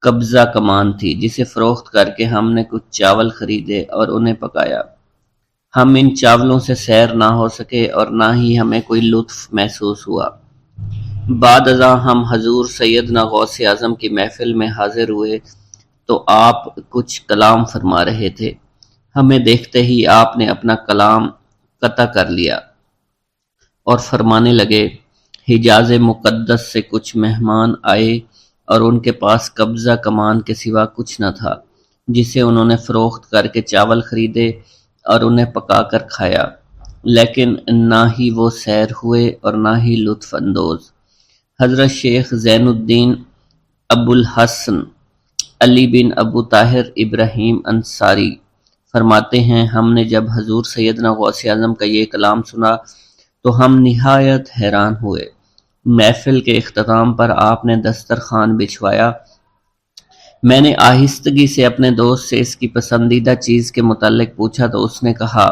قبضہ کمان تھی جسے فروخت کر کے ہم نے کچھ چاول خریدے اور انہیں پکایا. ہم ان چاولوں سے سیر نہ ہو سکے اور نہ ہی ہمیں کوئی لطف محسوس ہوا. بعد ازاں ہم حضور سیدنا غوث اعظم کی محفل میں حاضر ہوئے تو آپ کچھ کلام فرما رہے تھے. ہمیں دیکھتے ہی آپ نے اپنا کلام قطع کر لیا اور فرمانے لگے، حجاز مقدس سے کچھ مہمان آئے اور ان کے پاس قبضہ کمان کے سوا کچھ نہ تھا جسے انہوں نے فروخت کر کے چاول خریدے اور انہیں پکا کر کھایا، لیکن نہ ہی وہ سیر ہوئے اور نہ ہی لطف اندوز. حضرت شیخ زین الدین ابو الحسن علی بن ابو طاہر ابراہیم انصاری فرماتے ہیں، ہم نے جب حضور سیدنا غوث اعظم کا یہ کلام سنا تو ہم نہایت حیران ہوئے. محفل کے اختتام پر آپ نے دسترخوان بچھوایا. میں نے آہستگی سے اپنے دوست سے اس کی پسندیدہ چیز کے متعلق پوچھا تو اس نے کہا،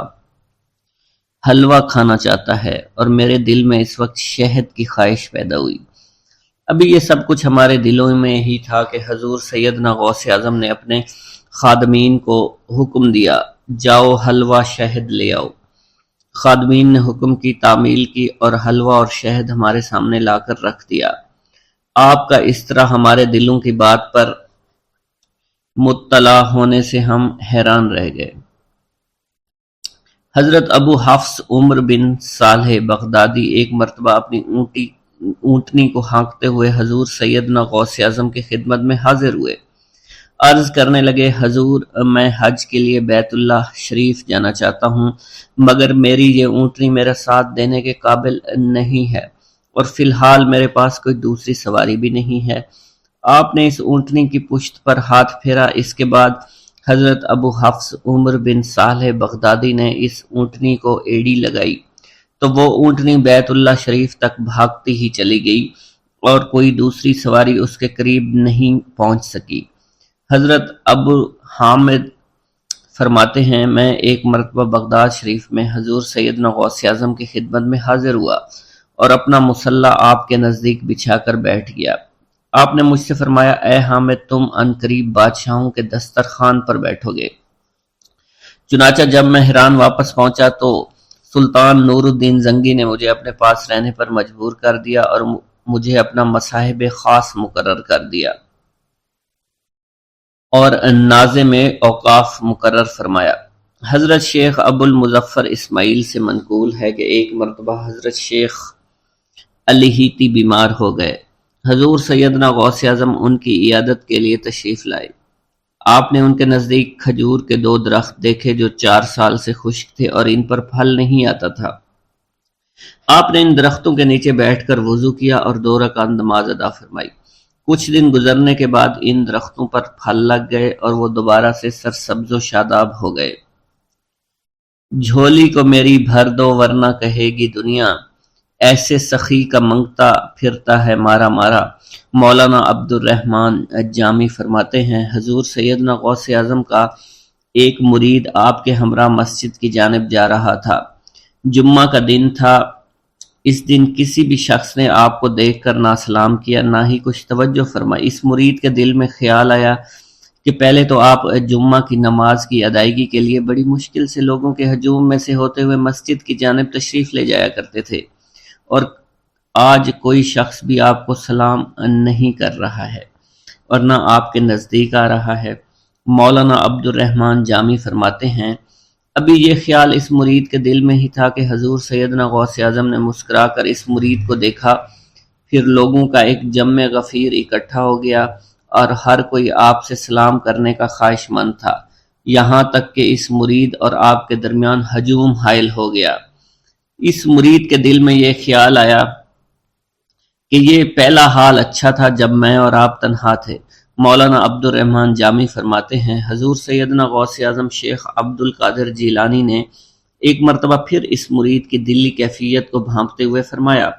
حلوہ کھانا چاہتا ہے، اور میرے دل میں اس وقت شہد کی خواہش پیدا ہوئی. ابھی یہ سب کچھ ہمارے دلوں میں ہی تھا کہ حضور سیدنا غوث اعظم نے اپنے خادمین کو حکم دیا، جاؤ حلوہ شہد لے آؤ. خادمین نے حکم کی، تعمیل کی اور حلوہ اور شہد ہمارے سامنے لا کر رکھ دیا. آپ کا اس طرح ہمارے دلوں کی بات پر مطلع ہونے سے ہم حیران رہ گئے. حضرت ابو حفص عمر بن صالح بغدادی ایک مرتبہ اپنی اونٹنی کو ہانکتے ہوئے حضور سیدنا غوث اعظم کی خدمت میں حاضر ہوئے. عرض کرنے لگے، حضور، میں حج کے لیے بیت اللہ شریف جانا چاہتا ہوں، مگر میری یہ اونٹنی میرا ساتھ دینے کے قابل نہیں ہے، اور فی الحال میرے پاس کوئی دوسری سواری بھی نہیں ہے. آپ نے اس اونٹنی کی پشت پر ہاتھ پھیرا. اس کے بعد حضرت ابو حفص عمر بن صالح بغدادی نے اس اونٹنی کو ایڑی لگائی تو وہ اونٹنی بیت اللہ شریف تک بھاگتی ہی چلی گئی اور کوئی دوسری سواری اس کے قریب نہیں پہنچ سکی. حضرت ابو حامد فرماتے ہیں، میں ایک مرتبہ بغداد شریف میں حضور سیدنا غوث اعظم کی خدمت میں حاضر ہوا اور اپنا مصلح آپ کے نزدیک بچھا کر بیٹھ گیا. آپ نے مجھ سے فرمایا، اے حامد، تم ان قریب بادشاہوں کے دسترخوان پر بیٹھو گے. چنانچہ جب میں حیران واپس پہنچا تو سلطان نور الدین زنگی نے مجھے اپنے پاس رہنے پر مجبور کر دیا اور مجھے اپنا مصاحب خاص مقرر کر دیا اور ناظم اوقاف مقرر فرمایا. حضرت شیخ ابو المظفر اسماعیل سے منقول ہے کہ ایک مرتبہ حضرت شیخ الہیتی بیمار ہو گئے. حضور سیدنا غوث اعظم ان کی عیادت کے لیے تشریف لائے. آپ نے ان کے نزدیک کھجور کے 2 درخت دیکھے جو 4 سال سے خشک تھے اور ان پر پھل نہیں آتا تھا. آپ نے ان درختوں کے نیچے بیٹھ کر وضو کیا اور 2 رکعت نماز ادا فرمائی. کچھ دن گزرنے کے بعد ان درختوں پر پھل لگ گئے اور وہ دوبارہ سے سرسبز و شاداب ہو گئے. جھولی کو میری بھر دو ورنہ کہے گی دنیا، ایسے سخی کا منگتا پھرتا ہے مارا مارا. مولانا عبد الرحمن جامی فرماتے ہیں، حضور سیدنا غوث اعظم کا ایک مرید آپ کے ہمراہ مسجد کی جانب جا رہا تھا. جمعہ کا دن تھا. اس دن کسی بھی شخص نے آپ کو دیکھ کر نہ سلام کیا نہ ہی کچھ توجہ فرمائی۔ اس مرید کے دل میں خیال آیا کہ پہلے تو آپ جمعہ کی نماز کی ادائیگی کے لیے بڑی مشکل سے لوگوں کے ہجوم میں سے ہوتے ہوئے مسجد کی جانب تشریف لے جایا کرتے تھے، اور آج کوئی شخص بھی آپ کو سلام نہیں کر رہا ہے اور نہ آپ کے نزدیک آ رہا ہے۔ مولانا عبد الرحمن جامی فرماتے ہیں، ابھی یہ خیال اس مرید کے دل میں ہی تھا کہ حضور سیدنا غوث اعظم نے مسکرا کر اس مرید کو دیکھا، پھر لوگوں کا ایک جمع غفیر اکٹھا ہو گیا اور ہر کوئی آپ سے سلام کرنے کا خواہش مند تھا، یہاں تک کہ اس مرید اور آپ کے درمیان ہجوم حائل ہو گیا۔ اس مرید کے دل میں یہ خیال آیا کہ یہ پہلا حال اچھا تھا جب میں اور آپ تنہا تھے۔ مولانا عبد الرحمن جامی فرماتے ہیں، حضور سیدنا غوث اعظم شیخ عبد القادر جیلانی نے ایک مرتبہ پھر اس مرید کی دلی کیفیت کو بھانپتے ہوئے فرمایا،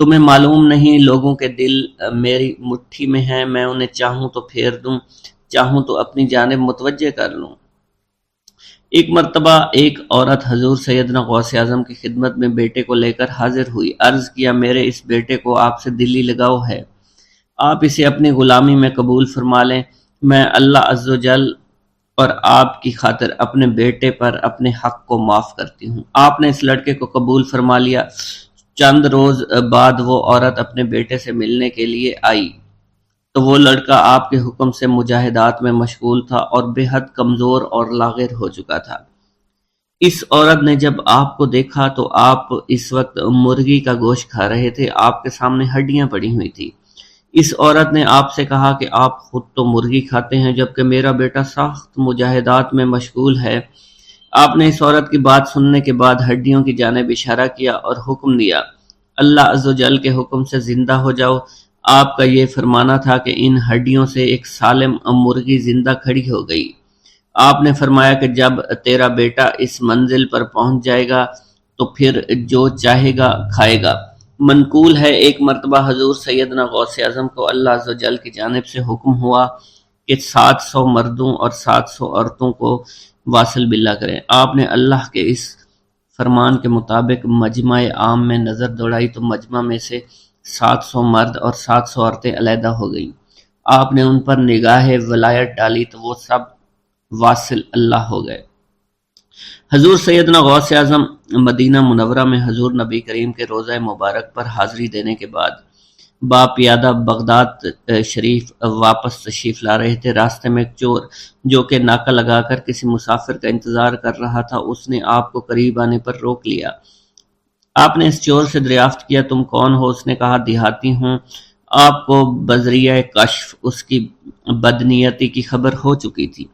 تمہیں معلوم نہیں لوگوں کے دل میری مٹھی میں ہیں، میں انہیں چاہوں تو پھیر دوں، چاہوں تو اپنی جانب متوجہ کر لوں۔ ایک مرتبہ ایک عورت حضور سیدنا غوث اعظم کی خدمت میں بیٹے کو لے کر حاضر ہوئی، عرض کیا، میرے اس بیٹے کو آپ سے دلی لگاؤ ہے، آپ اسے اپنی غلامی میں قبول فرما لیں، میں اللہ عز و جل اور آپ کی خاطر اپنے بیٹے پر اپنے حق کو معاف کرتی ہوں۔ آپ نے اس لڑکے کو قبول فرما لیا۔ چند روز بعد وہ عورت اپنے بیٹے سے ملنے کے لیے آئی تو وہ لڑکا آپ کے حکم سے مجاہدات میں مشغول تھا اور بے حد کمزور اور لاغر ہو چکا تھا۔ اس عورت نے جب آپ کو دیکھا تو آپ اس وقت مرغی کا گوشت کھا رہے تھے، آپ کے سامنے ہڈیاں پڑی ہوئی تھی۔ اس عورت نے آپ سے کہا کہ آپ خود تو مرغی کھاتے ہیں جبکہ میرا بیٹا سخت مجاہدات میں مشغول ہے۔ آپ نے اس عورت کی بات سننے کے بعد ہڈیوں کی جانب اشارہ کیا اور حکم دیا، اللہ عز و جل کے حکم سے زندہ ہو جاؤ۔ آپ کا یہ فرمانا تھا کہ ان ہڈیوں سے ایک سالم مرغی زندہ کھڑی ہو گئی۔ آپ نے فرمایا کہ جب تیرا بیٹا اس منزل پر پہنچ جائے گا تو پھر جو چاہے گا کھائے گا۔ منقول ہے ایک مرتبہ حضور سیدنا غوث اعظم کو اللہ عز و جل کی جانب سے حکم ہوا کہ 700 مردوں اور 700 عورتوں کو واصل باللہ کریں۔ آپ نے اللہ کے اس فرمان کے مطابق مجمع عام میں نظر دوڑائی تو مجمع میں سے 700 مرد اور 700 عورتیں علیحدہ ہو گئیں۔ آپ نے ان پر نگاہ ولایت ڈالی تو وہ سب واصل اللہ ہو گئے۔ حضور سیدنا غوث اعظم مدینہ منورہ میں حضور نبی کریم کے روضہ مبارک پر حاضری دینے کے بعد باپیادہ بغداد شریف واپس تشریف لا رہے تھے۔ راستے میں ایک چور جو کہ ناکہ لگا کر کسی مسافر کا انتظار کر رہا تھا، اس نے آپ کو قریب آنے پر روک لیا۔ آپ نے اس چور سے دریافت کیا، تم کون ہو؟ اس نے کہا، دیہاتی ہوں۔ آپ کو بذریعہ کشف اس کی بدنیتی کی خبر ہو چکی تھی۔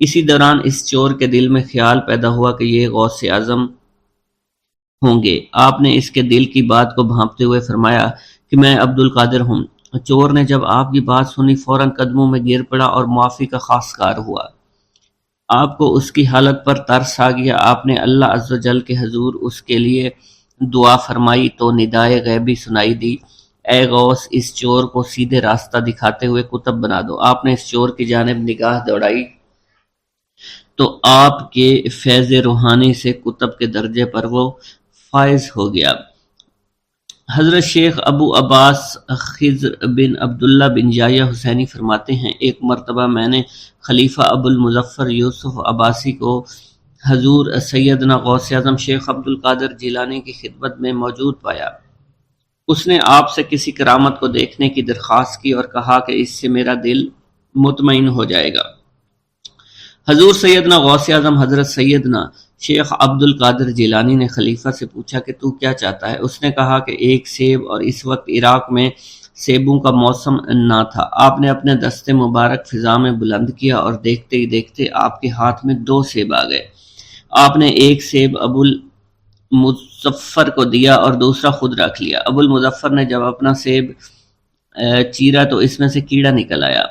اسی دوران اس چور کے دل میں خیال پیدا ہوا کہ یہ غوث اعظم ہوں گے۔ آپ نے اس کے دل کی بات کو بھانپتے ہوئے فرمایا کہ میں عبد القادر ہوں۔ چور نے جب آپ کی بات سنی فوراً قدموں میں گر پڑا اور معافی کا خواستگار ہوا۔ آپ کو اس کی حالت پر ترس آ گیا۔ آپ نے اللہ عز و جل کے حضور اس کے لیے دعا فرمائی تو ندائے غیبی سنائی دی، اے غوث، اس چور کو سیدھے راستہ دکھاتے ہوئے قطب بنا دو۔ آپ نے اس چور کی جانب نگاہ دوڑائی تو آپ کے فیض روحانی سے قطب کے درجے پر وہ فائز ہو گیا۔ حضرت شیخ ابو عباس خضر بن عبداللہ بن یحیی حسینی فرماتے ہیں، ایک مرتبہ میں نے خلیفہ ابو المظفر یوسف عباسی کو حضور سیدنا غوث اعظم شیخ عبد القادر جیلانی کی خدمت میں موجود پایا۔ اس نے آپ سے کسی کرامت کو دیکھنے کی درخواست کی اور کہا کہ اس سے میرا دل مطمئن ہو جائے گا۔ حضور سیدنا غوث اعظم حضرت سیدنا شیخ عبد القادر جیلانی نے خلیفہ سے پوچھا کہ تو کیا چاہتا ہے؟ اس نے کہا کہ ایک سیب، اور اس وقت عراق میں سیبوں کا موسم نہ تھا۔ آپ نے اپنے دستے مبارک فضا میں بلند کیا اور دیکھتے ہی دیکھتے آپ کے ہاتھ میں 2 سیب آ گئے۔ آپ نے ایک سیب ابو المظفر کو دیا اور دوسرا خود رکھ لیا۔ ابو المظفر نے جب اپنا سیب چیرا تو اس میں سے کیڑا نکل آیا۔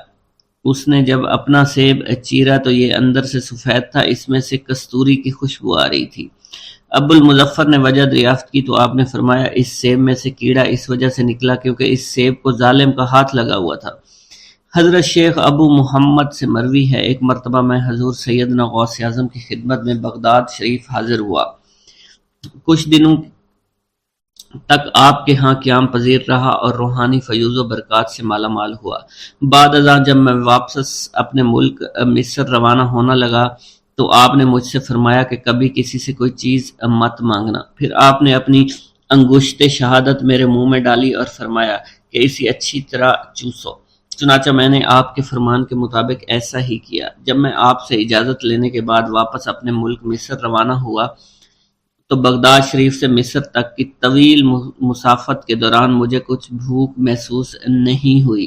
اس نے جب اپنا سیب چیرا تو یہ اندر سے سفید تھا، اس میں سے کستوری کی خوشبو آ رہی تھی۔ ابو المظفر نے وجہ دریافت کی تو آپ نے فرمایا، اس سیب میں سے کیڑا اس وجہ سے نکلا کیونکہ اس سیب کو ظالم کا ہاتھ لگا ہوا تھا۔ حضرت شیخ ابو محمد سے مروی ہے، ایک مرتبہ میں حضور سیدنا غوث اعظم کی خدمت میں بغداد شریف حاضر ہوا۔ کچھ دنوں تک آپ کے ہاں قیام پذیر رہا اور روحانی فیوز و برکات سے مالا مال ہوا۔ بعد ازاں جب میں واپس اپنے ملک مصر روانہ ہونا لگا تو آپ نے مجھ سے فرمایا کہ کبھی کسی سے کوئی چیز مت مانگنا۔ پھر آپ نے اپنی انگشت شہادت میرے منہ میں ڈالی اور فرمایا کہ اسے اچھی طرح چوسو۔ چنانچہ میں نے آپ کے فرمان کے مطابق ایسا ہی کیا۔ جب میں آپ سے اجازت لینے کے بعد واپس اپنے ملک مصر روانہ ہوا تو بغداد شریف سے مصر تک کی طویل مسافت کے دوران مجھے کچھ بھوک محسوس نہیں ہوئی،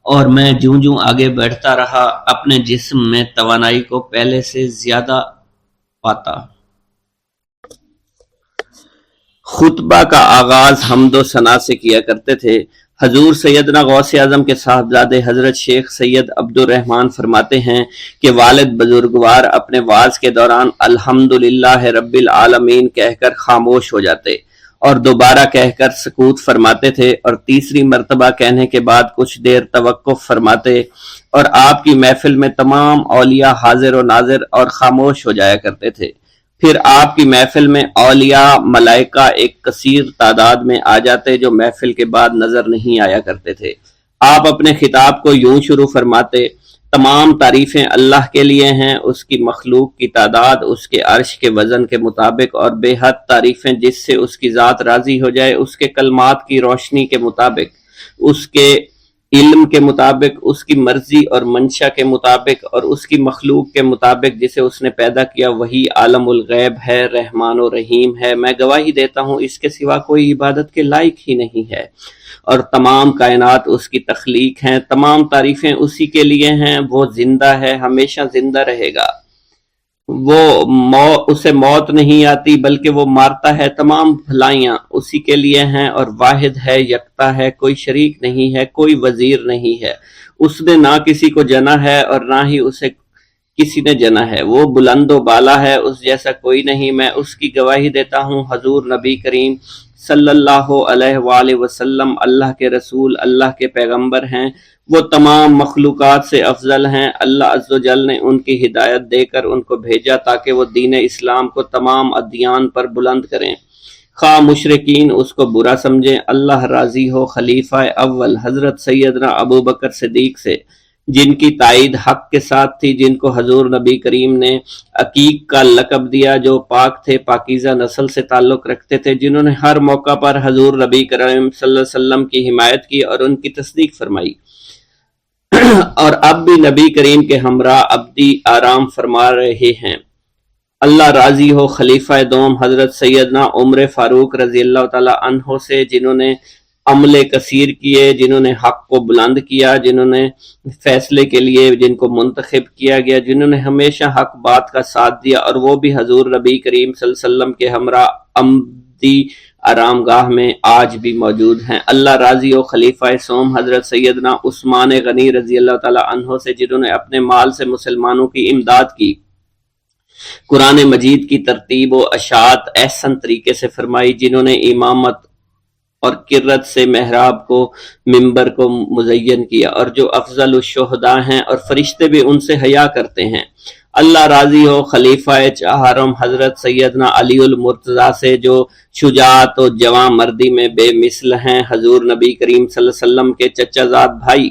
اور میں جوں جوں آگے بڑھتا رہا اپنے جسم میں توانائی کو پہلے سے زیادہ پاتا۔ خطبہ کا آغاز حمد و ثنا سے کیا کرتے تھے۔ حضور سیدنا غوث اعظم کے صاحبزادے حضرت شیخ سید عبد الرحمن فرماتے ہیں کہ والد بزرگوار اپنے وعظ کے دوران الحمدللہ رب العالمین کہہ کر خاموش ہو جاتے اور دوبارہ کہہ کر سکوت فرماتے تھے، اور تیسری مرتبہ کہنے کے بعد کچھ دیر توقف فرماتے، اور آپ کی محفل میں تمام اولیاء حاضر و ناظر اور خاموش ہو جایا کرتے تھے۔ پھر آپ کی محفل میں اولیاء ملائکہ ایک کثیر تعداد میں آ جاتے جو محفل کے بعد نظر نہیں آیا کرتے تھے۔ آپ اپنے خطاب کو یوں شروع فرماتے: تمام تعریفیں اللہ کے لیے ہیں، اس کی مخلوق کی تعداد اس کے عرش کے وزن کے مطابق، اور بے حد تعریفیں جس سے اس کی ذات راضی ہو جائے، اس کے کلمات کی روشنی کے مطابق، اس کے علم کے مطابق، اس کی مرضی اور منشا کے مطابق، اور اس کی مخلوق کے مطابق جسے اس نے پیدا کیا وہی عالم الغیب ہے، رحمان و رحیم ہے۔ میں گواہی دیتا ہوں اس کے سوا کوئی عبادت کے لائق ہی نہیں ہے، اور تمام کائنات اس کی تخلیق ہیں، تمام تعریفیں اسی کے لیے ہیں۔ وہ زندہ ہے، ہمیشہ زندہ رہے گا، اسے موت نہیں آتی بلکہ وہ مارتا ہے۔ تمام بھلائیاں اسی کے لیے ہیں، اور واحد ہے، یکتا ہے، کوئی شریک نہیں ہے، کوئی وزیر نہیں ہے۔ اس نے نہ کسی کو جنا ہے اور نہ ہی اسے کسی نے جنا ہے۔ وہ بلند و بالا ہے، اس جیسا کوئی نہیں۔ میں اس کی گواہی دیتا ہوں حضور نبی کریم صلی اللہ علیہ وآلہ وسلم اللہ کے رسول، اللہ کے پیغمبر ہیں۔ وہ تمام مخلوقات سے افضل ہیں۔ اللہ عز و جل نے ان کی ہدایت دے کر ان کو بھیجا تاکہ وہ دین اسلام کو تمام ادیان پر بلند کریں، خواہ مشرکین اس کو برا سمجھیں۔ اللہ راضی ہو خلیفہ اول حضرت سیدنا ابو بکر صدیق سے، جن کی تائید حق کے ساتھ تھی، جن کو حضور نبی کریم نے عقیق کا لقب دیا، جو پاک تھے، پاکیزہ نسل سے تعلق رکھتے تھے، جنہوں نے ہر موقع پر حضور نبی کریم صلی اللہ علیہ وسلم کی حمایت کی اور ان کی تصدیق فرمائی، اور اب بھی نبی کریم کے ہمراہ ابدی آرام فرما رہے ہیں۔ اللہ راضی ہو خلیفہ دوم حضرت سیدنا عمر فاروق رضی اللہ تعالی عنہ سے، جنہوں نے عمل کثیر کیے، جنہوں نے حق کو بلند کیا، جنہوں نے فیصلے کے لیے جن کو منتخب کیا گیا، جنہوں نے ہمیشہ حق بات کا ساتھ دیا، اور وہ بھی حضور نبی کریم صلی اللہ علیہ وسلم کے ہمراہ ابدی آرام گاہ میں آج بھی موجود ہیں۔ اللہ راضی ہو خلیفہ سوم حضرت سیدنا عثمان غنی رضی اللہ تعالی عنہ سے، جنہوں نے اپنے مال سے مسلمانوں کی امداد کی، قرآن مجید کی ترتیب و اشاعت احسن طریقے سے فرمائی، جنہوں نے امامت اور قرت سے محراب کو، منبر کو مزین کیا، اور جو افضل الشہداء ہیں اور فرشتے بھی ان سے حیا کرتے ہیں۔ اللہ راضی ہو خلیفہ چہارم حضرت سیدنا علی المرتضیٰ سے، جو شجاعت و جواں مردی میں بے مثل ہیں، حضور نبی کریم صلی اللہ علیہ وسلم کے چچا زاد بھائی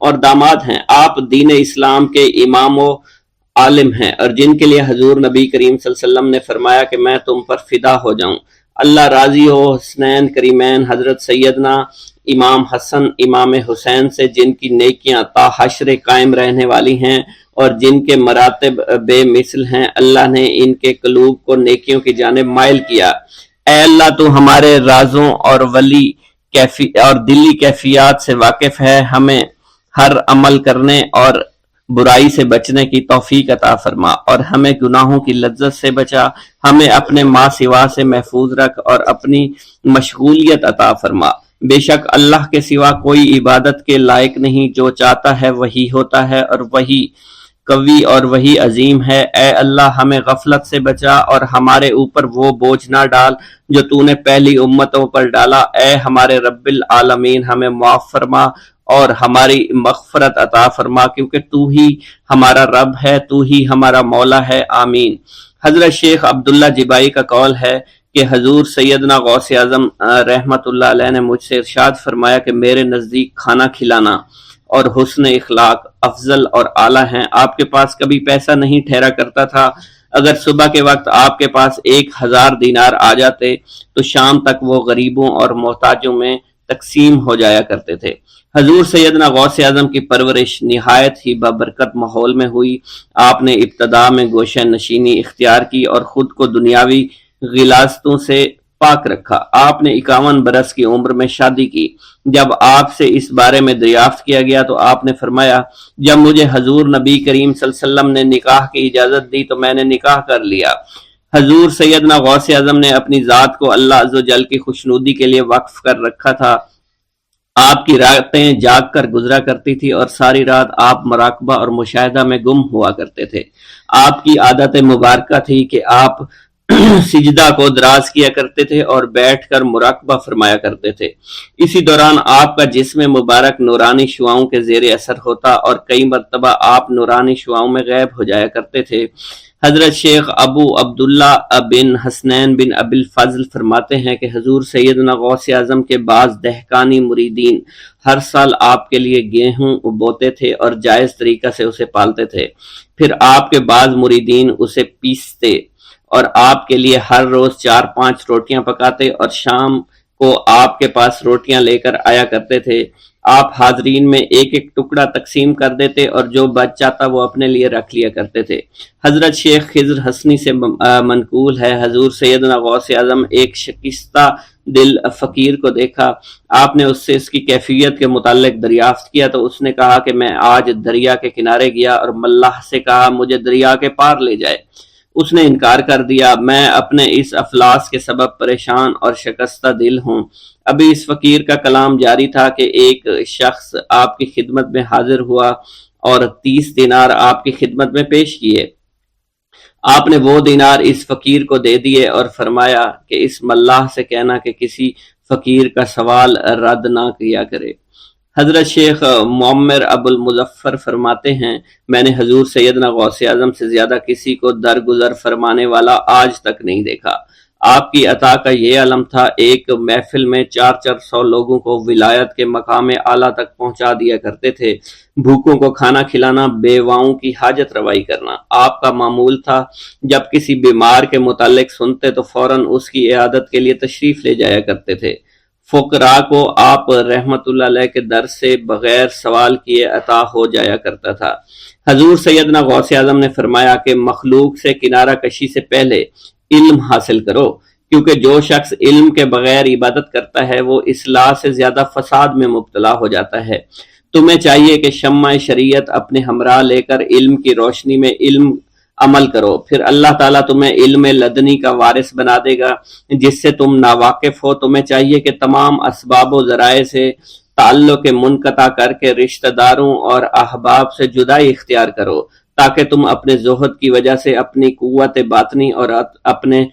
اور داماد ہیں۔ آپ دین اسلام کے امام و عالم ہیں، اور جن کے لیے حضور نبی کریم صلی اللہ علیہ وسلم نے فرمایا کہ میں تم پر فدا ہو جاؤں۔ اللہ راضی ہو حسنین کریمین حضرت سیدنا امام حسن امام حسین سے، جن کی نیکیاں تا حشر قائم رہنے والی ہیں اور جن کے مراتب بے مثل ہیں۔ اللہ نے ان کے قلوب کو نیکیوں کی جانب مائل کیا۔ اے اللہ تو ہمارے رازوں اور دلی کیفیات سے واقف ہے، ہمیں ہر عمل کرنے اور برائی سے بچنے کی توفیق عطا فرما، اور ہمیں گناہوں کی لذت سے بچا، ہمیں اپنے ما سوا سے محفوظ رکھ اور اپنی مشغولیت عطا فرما۔ بے شک اللہ کے سوا کوئی عبادت کے لائق نہیں، جو چاہتا ہے وہی ہوتا ہے، اور وہی قوی اور وہی عظیم ہے۔ اے اللہ ہمیں غفلت سے بچا اور ہمارے اوپر وہ بوجھ نہ ڈال جو تو نے پہلی امتوں پر ڈالا۔ اے ہمارے رب العالمین ہمیں معاف فرما اور ہماری مغفرت عطا فرما، کیونکہ تو ہی ہمارا رب ہے، تو ہی ہمارا مولا ہے، آمین۔ حضرت شیخ عبداللہ جبائی کا قول ہے کہ حضور سیدنا غوث اعظم رحمت اللہ علیہ نے مجھ سے ارشاد فرمایا کہ میرے نزدیک کھانا کھلانا اور حسن اخلاق افضل اور اعلیٰ ہیں۔ آپ کے پاس کبھی پیسہ نہیں ٹھہرا کرتا تھا، اگر صبح کے وقت آپ کے پاس 1000 دینار آ جاتے تو شام تک وہ غریبوں اور محتاجوں میں تقسیم ہو جایا کرتے تھے۔ حضور سیدنا غوث اعظم کی پرورش نہایت ہی بابرکت ماحول میں ہوئی۔ آپ نے ابتدا میں گوشہ نشینی اختیار کی اور خود کو دنیاوی غلاظتوں سے پاک رکھا۔ آپ نے 51 برس کی عمر میں شادی کی۔ جب آپ سے اس بارے میں دریافت کیا گیا تو آپ نے فرمایا، جب مجھے حضور نبی کریم صلی اللہ علیہ وسلم نے نکاح کی اجازت دی تو میں نے نکاح کر لیا۔ حضور سیدنا غوث اعظم نے اپنی ذات کو اللہ عز و جل کی خوشنودی کے لیے وقف کر رکھا تھا۔ آپ کی راتیں جاگ کر گزرا کرتی تھی اور ساری رات آپ مراقبہ اور مشاہدہ میں گم ہوا کرتے تھے۔ آپ کی عادت مبارکہ تھی کہ آپ سجدہ کو دراز کیا کرتے تھے اور بیٹھ کر مراقبہ فرمایا کرتے تھے۔ اسی دوران آپ کا جسم مبارک نورانی شعاؤں کے زیر اثر ہوتا اور کئی مرتبہ آپ نورانی شعاؤں میں غائب ہو جایا کرتے تھے۔ حضرت شیخ ابو عبداللہ بن حسنین بن ابی الفضل فرماتے ہیں کہ حضور سیدنا غوث اعظم کے بعض دہقانی مریدین ہر سال آپ کے لیے گیہوں بوتے تھے اور جائز طریقہ سے اسے پالتے تھے۔ پھر آپ کے بعض مریدین اسے پیستے اور آپ کے لیے ہر روز 4-5 روٹیاں پکاتے اور شام کو آپ کے پاس روٹیاں لے کر آیا کرتے تھے۔ آپ حاضرین میں ایک ایک ٹکڑا تقسیم کر دیتے اور جو بچ جاتا وہ اپنے لیے رکھ لیا کرتے تھے۔ حضرت شیخ خضر حسنی سے منقول ہے، حضور سیدنا غوث اعظم ایک شکستہ دل فقیر کو دیکھا۔ آپ نے اس سے اس کی کیفیت کے متعلق دریافت کیا تو اس نے کہا کہ میں آج دریا کے کنارے گیا اور ملاح سے کہا مجھے دریا کے پار لے جائے۔ اس نے انکار کر دیا۔ میں اپنے اس افلاس کے سبب پریشان اور شکستہ دل ہوں۔ ابھی اس فقیر کا کلام جاری تھا کہ ایک شخص آپ کی خدمت میں حاضر ہوا اور 30 دینار آپ کی خدمت میں پیش کیے۔ آپ نے وہ دینار اس فقیر کو دے دیے اور فرمایا کہ اس ملاح سے کہنا کہ کسی فقیر کا سوال رد نہ کیا کرے۔ حضرت شیخ معمر ابو المظفر فرماتے ہیں، میں نے حضور سیدنا غوث اعظم سے زیادہ کسی کو درگزر فرمانے والا آج تک نہیں دیکھا۔ آپ کی عطا کا یہ علم تھا، ایک محفل میں 400 لوگوں کو ولایت کے مقام اعلیٰ تک پہنچا دیا کرتے تھے، بھوکوں کو کھانا کھلانا، بیواؤں کی حاجت روائی کرنا آپ کا معمول تھا۔ جب کسی بیمار کے متعلق سنتے تو فوراً اس کی عیادت کے لیے تشریف لے جایا کرتے تھے۔ فقراء کو آپ رحمت اللہ علیہ کے در سے بغیر سوال کیے عطا ہو جایا کرتا تھا۔ حضور سیدنا غوث اعظم نے فرمایا کہ مخلوق سے کنارہ کشی سے پہلے علم حاصل کرو، کیونکہ جو شخص علم کے بغیر عبادت کرتا ہے وہ اصلاح سے زیادہ فساد میں مبتلا ہو جاتا ہے۔ تمہیں چاہیے کہ شمع شریعت اپنے ہمراہ لے کر علم کی روشنی میں علم عمل کرو، پھر اللہ تعالیٰ تمہیں علم لدنی کا وارث بنا دے گا جس سے تم ناواقف ہو۔ تمہیں چاہیے کہ تمام اسباب و ذرائع سے تعلق منقطع کر کے رشتہ داروں اور احباب سے جدائی اختیار کرو، تاکہ تم اپنے زہد کی وجہ سے اپنی قوت باطنی اور اپنے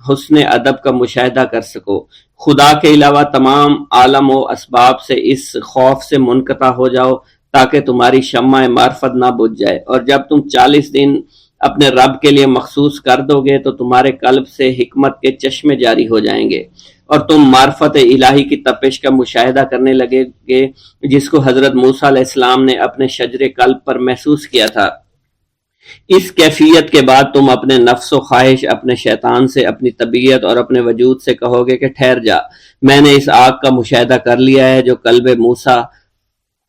حسن ادب کا مشاہدہ کر سکو۔ خدا کے علاوہ تمام عالم و اسباب سے اس خوف سے منقطع ہو جاؤ تاکہ تمہاری شمع معرفت نہ بجھ جائے، اور جب تم 40 دن اپنے رب کے لیے مخصوص کر دو گے تو تمہارے قلب سے حکمت کے چشمے جاری ہو جائیں گے اور تم معرفت الہی کی تپش کا مشاہدہ کرنے لگے گے جس کو حضرت موسیٰ علیہ السلام نے اپنے شجر قلب پر محسوس کیا تھا۔ اس کیفیت کے بعد تم اپنے نفس و خواہش، اپنے شیطان سے، اپنی طبیعت اور اپنے وجود سے کہو گے کہ ٹھہر جا، میں نے اس آگ کا مشاہدہ کر لیا ہے جو قلب موسیٰ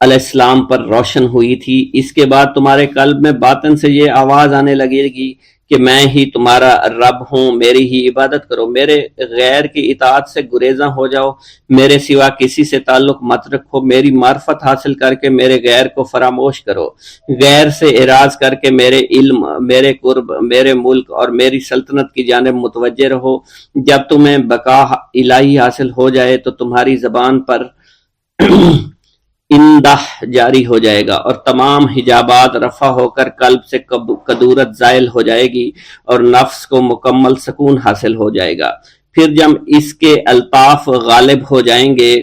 علیہ السلام پر روشن ہوئی تھی۔ اس کے بعد تمہارے قلب میں باطن سے یہ آواز آنے لگے گی کہ میں ہی تمہارا رب ہوں، میری ہی عبادت کرو، میرے غیر کی اطاعت سے گریزاں ہو جاؤ، میرے سوا کسی سے تعلق مت رکھو، میری معرفت حاصل کر کے میرے غیر کو فراموش کرو، غیر سے اعراض کر کے میرے علم، میرے قرب، میرے ملک اور میری سلطنت کی جانب متوجہ رہو۔ جب تمہیں بقا الہی حاصل ہو جائے تو تمہاری زبان پر اندہ جاری ہو جائے گا اور تمام حجابات رفع ہو کر قلب سے کدورت زائل ہو جائے گی اور نفس کو مکمل سکون حاصل ہو جائے گا۔ پھر جب اس کے الطاف غالب ہو جائیں گے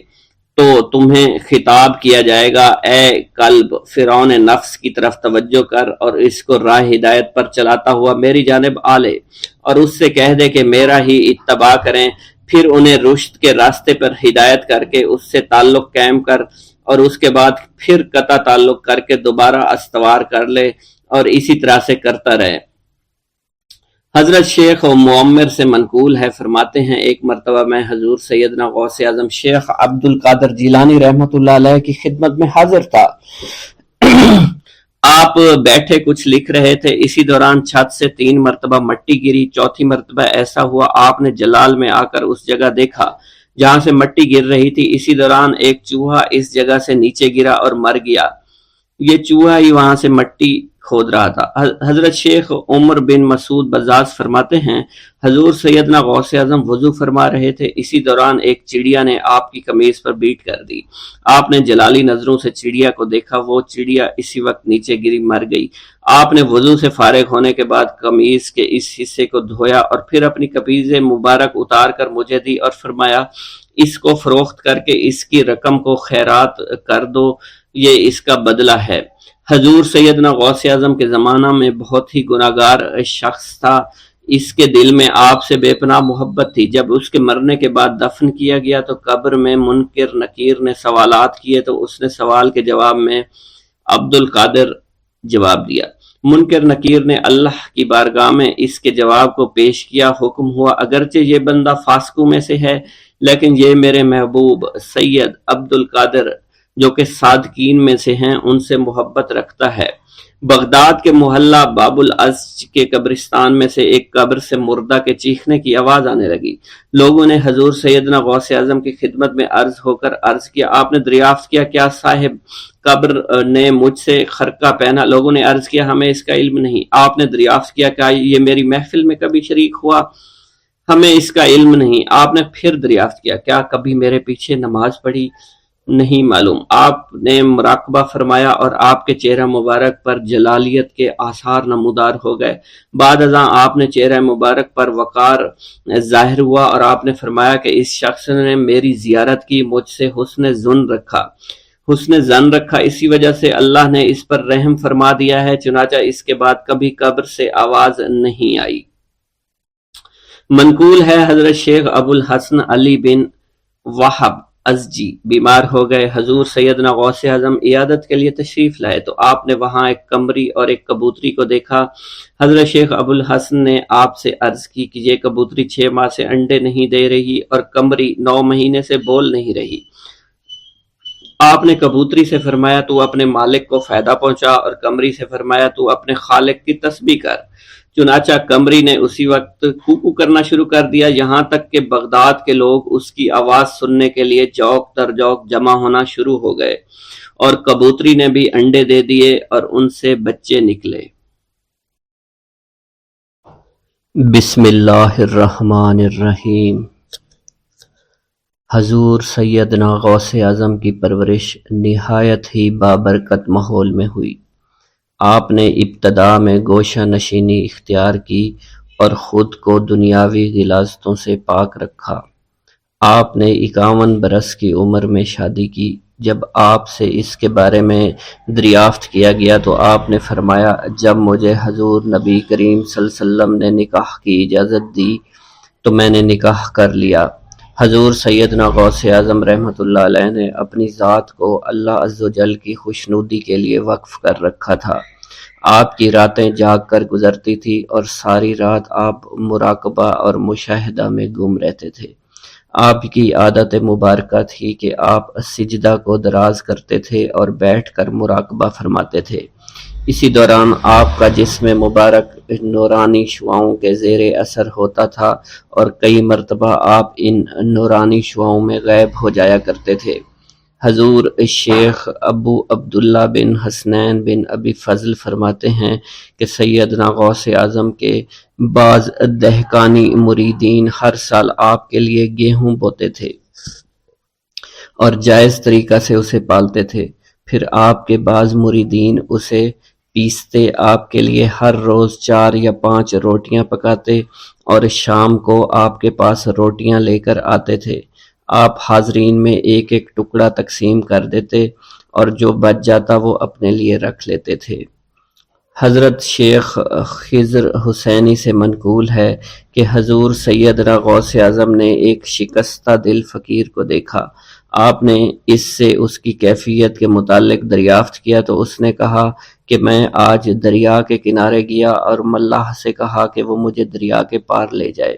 تو تمہیں خطاب کیا جائے گا، اے قلب فرعون نفس کی طرف توجہ کر اور اس کو راہ ہدایت پر چلاتا ہوا میری جانب آ لے، اور اس سے کہہ دے کہ میرا ہی اتباع کریں، پھر انہیں رشد کے راستے پر ہدایت کر کے اس سے تعلق قائم کر، اور اس کے بعد پھر قطع تعلق کر کے دوبارہ استوار کر لے، اور اسی طرح سے کرتا رہے۔ حضرت شیخ و معمر سے منقول ہے، فرماتے ہیں ایک مرتبہ میں حضور سیدنا غوث اعظم شیخ عبد القادر جیلانی رحمۃ اللہ علیہ کی خدمت میں حاضر تھا۔ آپ بیٹھے کچھ لکھ رہے تھے، اسی دوران چھت سے 3 مرتبہ مٹی گری، چوتھی مرتبہ ایسا ہوا آپ نے جلال میں آ کر اس جگہ دیکھا جہاں سے مٹی گر رہی تھی، اسی دوران ایک چوہا اس جگہ سے نیچے گرا اور مر گیا، یہ چوہا ہی وہاں سے مٹی کھود رہا تھا۔ حضرت شیخ عمر بن مسعود بزاز فرماتے ہیں حضور سیدنا غوث اعظم وضو فرما رہے تھے، اسی دوران ایک چڑیا نے آپ کی قمیض پر بیٹ کر دی، آپ نے جلالی نظروں سے چڑیا کو دیکھا، وہ چڑیا اسی وقت نیچے گری مر گئی۔ آپ نے وضو سے فارغ ہونے کے بعد قمیض کے اس حصے کو دھویا اور پھر اپنی قمیض مبارک اتار کر مجھے دی اور فرمایا اس کو فروخت کر کے اس کی رقم کو خیرات کر دو، یہ اس کا بدلہ ہے۔ حضور سیدنا غوث اعظم کے زمانہ میں بہت ہی گناہگار شخص تھا، اس کے دل میں آپ سے بے پناہ محبت تھی۔ جب اس کے مرنے کے بعد دفن کیا گیا تو قبر میں منکر نکیر نے سوالات کیے تو اس نے سوال کے جواب میں عبد القادر جواب دیا۔ منکر نکیر نے اللہ کی بارگاہ میں اس کے جواب کو پیش کیا، حکم ہوا اگرچہ یہ بندہ فاسقوں میں سے ہے لیکن یہ میرے محبوب سید عبد القادر جو کہ صادقین میں سے ہیں ان سے محبت رکھتا ہے۔ بغداد کے محلہ باب العز کے قبرستان میں سے ایک قبر سے مردہ کے چیخنے کی آواز آنے لگی۔ لوگوں نے حضور سیدنا غوث اعظم کی خدمت میں عرض ہو کر عرض کیا، آپ نے دریافت کیا کیا صاحب قبر نے مجھ سے خرقہ پہنا؟ لوگوں نے عرض کیا ہمیں اس کا علم نہیں۔ آپ نے دریافت کیا کیا یہ میری محفل میں کبھی شریک ہوا؟ ہمیں اس کا علم نہیں۔ آپ نے پھر دریافت کیا کیا کبھی میرے پیچھے نماز پڑھی؟ نہیں معلوم۔ آپ نے مراقبہ فرمایا اور آپ کے چہرہ مبارک پر جلالیت کے آثار نمودار ہو گئے۔ بعد ازاں آپ نے چہرہ مبارک پر وقار ظاہر ہوا اور آپ نے فرمایا کہ اس شخص نے میری زیارت کی، مجھ سے حسن ظن رکھا، اسی وجہ سے اللہ نے اس پر رحم فرما دیا ہے، چنانچہ اس کے بعد کبھی قبر سے آواز نہیں آئی۔ منقول ہے حضرت شیخ ابو الحسن علی بن وہب ازجی بیمار ہو گئے، حضور سیدنا غوث اعظم عیادت کے لیے تشریف لائے تو آپ نے وہاں ایک قمری اور ایک کبوتری کو دیکھا۔ حضرت شیخ ابو الحسن نے آپ سے عرض کی کہ یہ کبوتری 6 ماہ سے انڈے نہیں دے رہی اور قمری 9 مہینے سے بول نہیں رہی۔ آپ نے کبوتری سے فرمایا تو اپنے مالک کو فائدہ پہنچا اور قمری سے فرمایا تو اپنے خالق کی تسبیح کر۔ چنانچہ قمری نے اسی وقت کوکو کرنا شروع کر دیا، یہاں تک کہ بغداد کے لوگ اس کی آواز سننے کے لیے جوق در جوق جمع ہونا شروع ہو گئے، اور کبوتری نے بھی انڈے دے دیے اور ان سے بچے نکلے۔ بسم اللہ الرحمن الرحیم۔ حضور سیدنا غوث اعظم کی پرورش نہایت ہی بابرکت ماحول میں ہوئی۔ آپ نے ابتدا میں گوشہ نشینی اختیار کی اور خود کو دنیاوی غلاظتوں سے پاک رکھا۔ آپ نے 51 برس کی عمر میں شادی کی۔ جب آپ سے اس کے بارے میں دریافت کیا گیا تو آپ نے فرمایا جب مجھے حضور نبی کریم صلی اللہ علیہ وسلم نے نکاح کی اجازت دی تو میں نے نکاح کر لیا۔ حضور سیدنا غوث اعظم رحمۃ اللہ علیہ نے اپنی ذات کو اللہ عز و جل کی خوشنودی کے لیے وقف کر رکھا تھا۔ آپ کی راتیں جاگ کر گزرتی تھی اور ساری رات آپ مراقبہ اور مشاہدہ میں گم رہتے تھے۔ آپ کی عادت مبارکہ تھی کہ آپ سجدہ کو دراز کرتے تھے اور بیٹھ کر مراقبہ فرماتے تھے۔ اسی دوران آپ کا جسم مبارک نورانی شعاؤں کے زیر اثر ہوتا تھا اور کئی مرتبہ آپ ان نورانی شعاؤں میں غائب ہو جایا کرتے تھے۔ حضور شیخ ابو عبداللہ بن حسنین بن ابی فضل فرماتے ہیں کہ سیدنا غوث اعظم کے بعض دہقانی مریدین ہر سال آپ کے لیے گیہوں بوتے تھے اور جائز طریقہ سے اسے پالتے تھے۔ پھر آپ کے بعض مریدین اسے پیستے آپ کے لیے ہر روز 4 یا 5 روٹیاں پکاتے اور شام کو آپ کے پاس روٹیاں لے کر آتے تھے۔ آپ حاضرین میں ایک ایک ٹکڑا تقسیم کر دیتے اور جو بچ جاتا وہ اپنے لیے رکھ لیتے تھے۔ حضرت شیخ خضر حسینی سے منقول ہے کہ حضور سیدنا غوث اعظم نے ایک شکستہ دل فقیر کو دیکھا۔ آپ نے اس سے اس کی کیفیت کے متعلق دریافت کیا تو اس نے کہا کہ میں آج دریا کے کنارے گیا اور ملاح سے کہا کہ وہ مجھے دریا کے پار لے جائے۔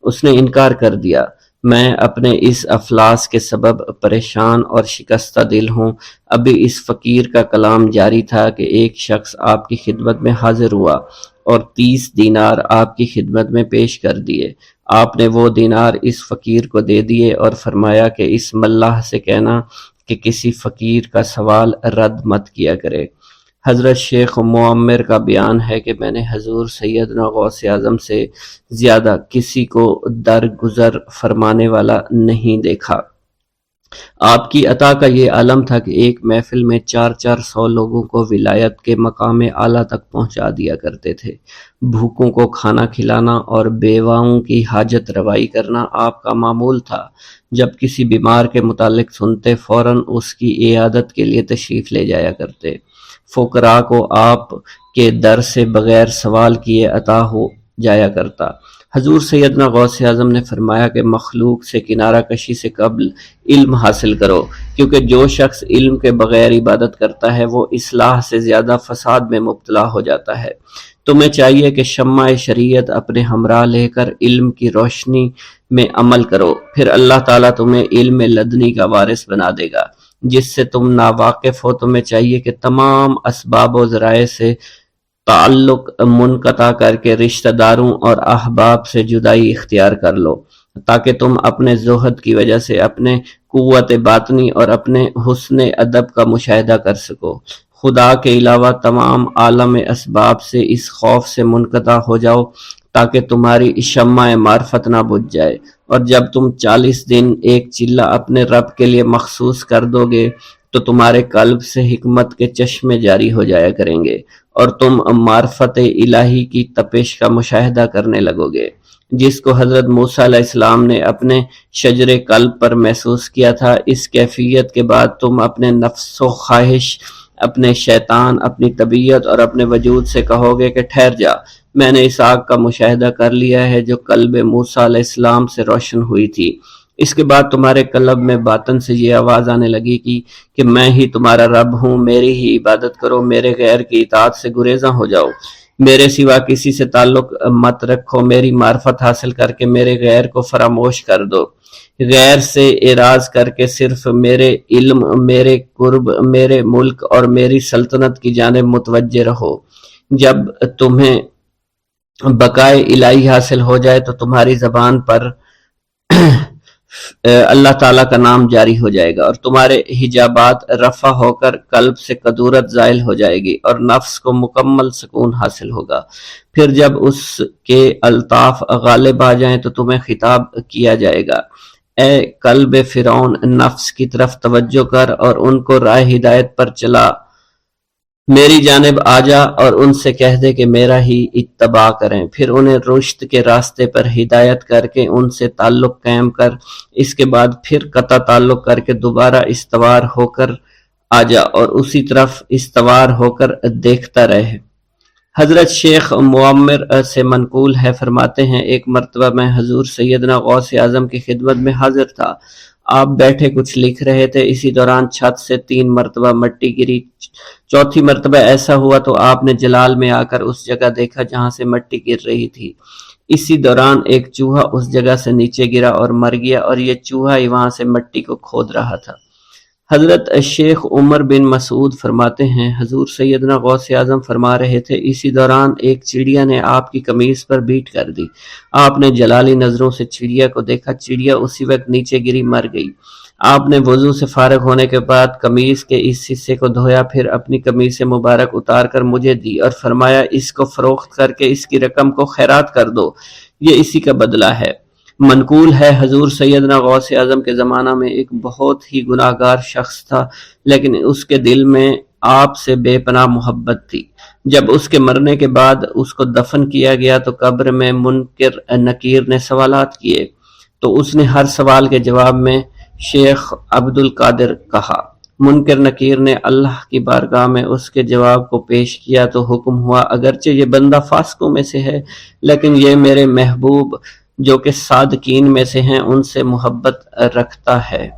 اس نے انکار کر دیا۔ میں اپنے اس افلاس کے سبب پریشان اور شکستہ دل ہوں۔ ابھی اس فقیر کا کلام جاری تھا کہ ایک شخص آپ کی خدمت میں حاضر ہوا اور 30 دینار آپ کی خدمت میں پیش کر دیے۔ آپ نے وہ دینار اس فقیر کو دے دیے اور فرمایا کہ اس ملاح سے کہنا کہ کسی فقیر کا سوال رد مت کیا کرے۔ حضرت شیخ معمر کا بیان ہے کہ میں نے حضور سیدنا غوث اعظم سے زیادہ کسی کو درگزر فرمانے والا نہیں دیکھا۔ آپ کی عطا کا یہ عالم تھا کہ ایک محفل میں 400 لوگوں کو ولایت کے مقام اعلیٰ تک پہنچا دیا کرتے تھے۔ بھوکوں کو کھانا کھلانا اور بیواؤں کی حاجت روائی کرنا آپ کا معمول تھا۔ جب کسی بیمار کے متعلق سنتے فوراً اس کی عیادت کے لیے تشریف لے جایا کرتے۔ فقراء کو آپ کے در سے بغیر سوال کیے عطا ہو جایا کرتا۔ حضور سیدنا غوث اعظم نے فرمایا کہ مخلوق سے کنارہ کشی سے قبل علم حاصل کرو، کیونکہ جو شخص علم کے بغیر عبادت کرتا ہے وہ اصلاح سے زیادہ فساد میں مبتلا ہو جاتا ہے۔ تمہیں چاہیے کہ شمع شریعت اپنے ہمراہ لے کر علم کی روشنی میں عمل کرو، پھر اللہ تعالیٰ تمہیں علم لدنی کا وارث بنا دے گا جس سے تم ناواقف ہو۔ تمہیں چاہیے کہ تمام اسباب و ذرائع سے تعلق منقطع کر کے رشتہ داروں اور احباب سے جدائی اختیار کر لو، تاکہ تم اپنے زہد کی وجہ سے اپنے قوت باطنی اور اپنے حسن ادب کا مشاہدہ کر سکو۔ خدا کے علاوہ تمام عالم اسباب سے اس خوف سے منقطع ہو جاؤ تاکہ تمہاری شمع معرفت نہ بجھ جائے، اور جب تم 40 دن ایک چلہ اپنے رب کے لیے مخصوص کر دو گے تو تمہارے قلب سے حکمت کے چشمے جاری ہو جایا کریں گے اور تم معرفت الہی کی تپش کا مشاہدہ کرنے لگو گے، جس کو حضرت موسیٰ علیہ السلام نے اپنے شجر قلب پر محسوس کیا تھا۔ اس کیفیت کے بعد تم اپنے نفس و خواہش، اپنے شیطان، اپنی طبیعت اور اپنے وجود سے کہو گے کہ ٹھہر جا، میں نے اس آگ کا مشاہدہ کر لیا ہے جو قلب موسیٰ علیہ السلام سے روشن ہوئی تھی۔ اس کے بعد تمہارے قلب میں باطن سے یہ آواز آنے لگی کہ میں ہی تمہارا رب ہوں، میری ہی عبادت کرو، میرے غیر کی اطاعت سے گریزاں ہو جاؤ، میرے سوا کسی سے تعلق مت رکھو، میری معرفت حاصل کر کے میرے غیر کو فراموش کر دو، غیر سے اعراض کر کے صرف میرے علم، میرے قرب، میرے ملک اور میری سلطنت کی جانب متوجہ رہو۔ جب تمہیں بقائے الہی حاصل ہو جائے تو تمہاری زبان پر اللہ تعالیٰ کا نام جاری ہو جائے گا اور تمہارے حجابات رفع ہو کر قلب سے قدورت زائل ہو جائے گی اور نفس کو مکمل سکون حاصل ہوگا۔ پھر جب اس کے الطاف غالب آ جائیں تو تمہیں خطاب کیا جائے گا، اے قلب فرعون، نفس کی طرف توجہ کر اور ان کو راہ ہدایت پر چلا، میری جانب آ جا اور ان سے کہہ دے کہ میرا ہی اتباع کریں، پھر انہیں رشد کے راستے پر ہدایت کر کے ان سے تعلق قائم کر، اس کے بعد پھر قطع تعلق کر کے دوبارہ استوار ہو کر آ جا اور اسی طرف استوار ہو کر دیکھتا رہے۔ حضرت شیخ معمر سے منقول ہے، فرماتے ہیں ایک مرتبہ میں حضور سیدنا غوث اعظم کی خدمت میں حاضر تھا۔ آپ بیٹھے کچھ لکھ رہے تھے، اسی دوران چھت سے 3 مرتبہ مٹی گری، 4تھی مرتبہ ایسا ہوا تو آپ نے جلال میں آ کر اس جگہ دیکھا جہاں سے مٹی گر رہی تھی۔ اسی دوران ایک چوہا اس جگہ سے نیچے گرا اور مر گیا اور یہ چوہا ہی وہاں سے مٹی کو کھود رہا تھا۔ حضرت شیخ عمر بن مسعود فرماتے ہیں حضور سیدنا غوث اعظم فرما رہے تھے، اسی دوران ایک چڑیا نے آپ کی قمیص پر بیٹ کر دی۔ آپ نے جلالی نظروں سے چڑیا کو دیکھا، چڑیا اسی وقت نیچے گری مر گئی۔ آپ نے وضو سے فارغ ہونے کے بعد قمیص کے اس حصے کو دھویا، پھر اپنی قمیص مبارک اتار کر مجھے دی اور فرمایا اس کو فروخت کر کے اس کی رقم کو خیرات کر دو، یہ اسی کا بدلہ ہے۔ منقول ہے حضور سیدنا غوث اعظم کے زمانہ میں ایک بہت ہی گناہ گار شخص تھا، لیکن اس کے دل میں آپ سے بے پناہ محبت تھی۔ جب اس کے مرنے کے بعد اس کو دفن کیا گیا تو قبر میں منکر نکیر نے سوالات کیے، تو اس نے ہر سوال کے جواب میں شیخ عبد القادر کہا۔ منکر نکیر نے اللہ کی بارگاہ میں اس کے جواب کو پیش کیا تو حکم ہوا، اگرچہ یہ بندہ فاسقوں میں سے ہے لیکن یہ میرے محبوب جو کہ صادقین میں سے ہیں ان سے محبت رکھتا ہے۔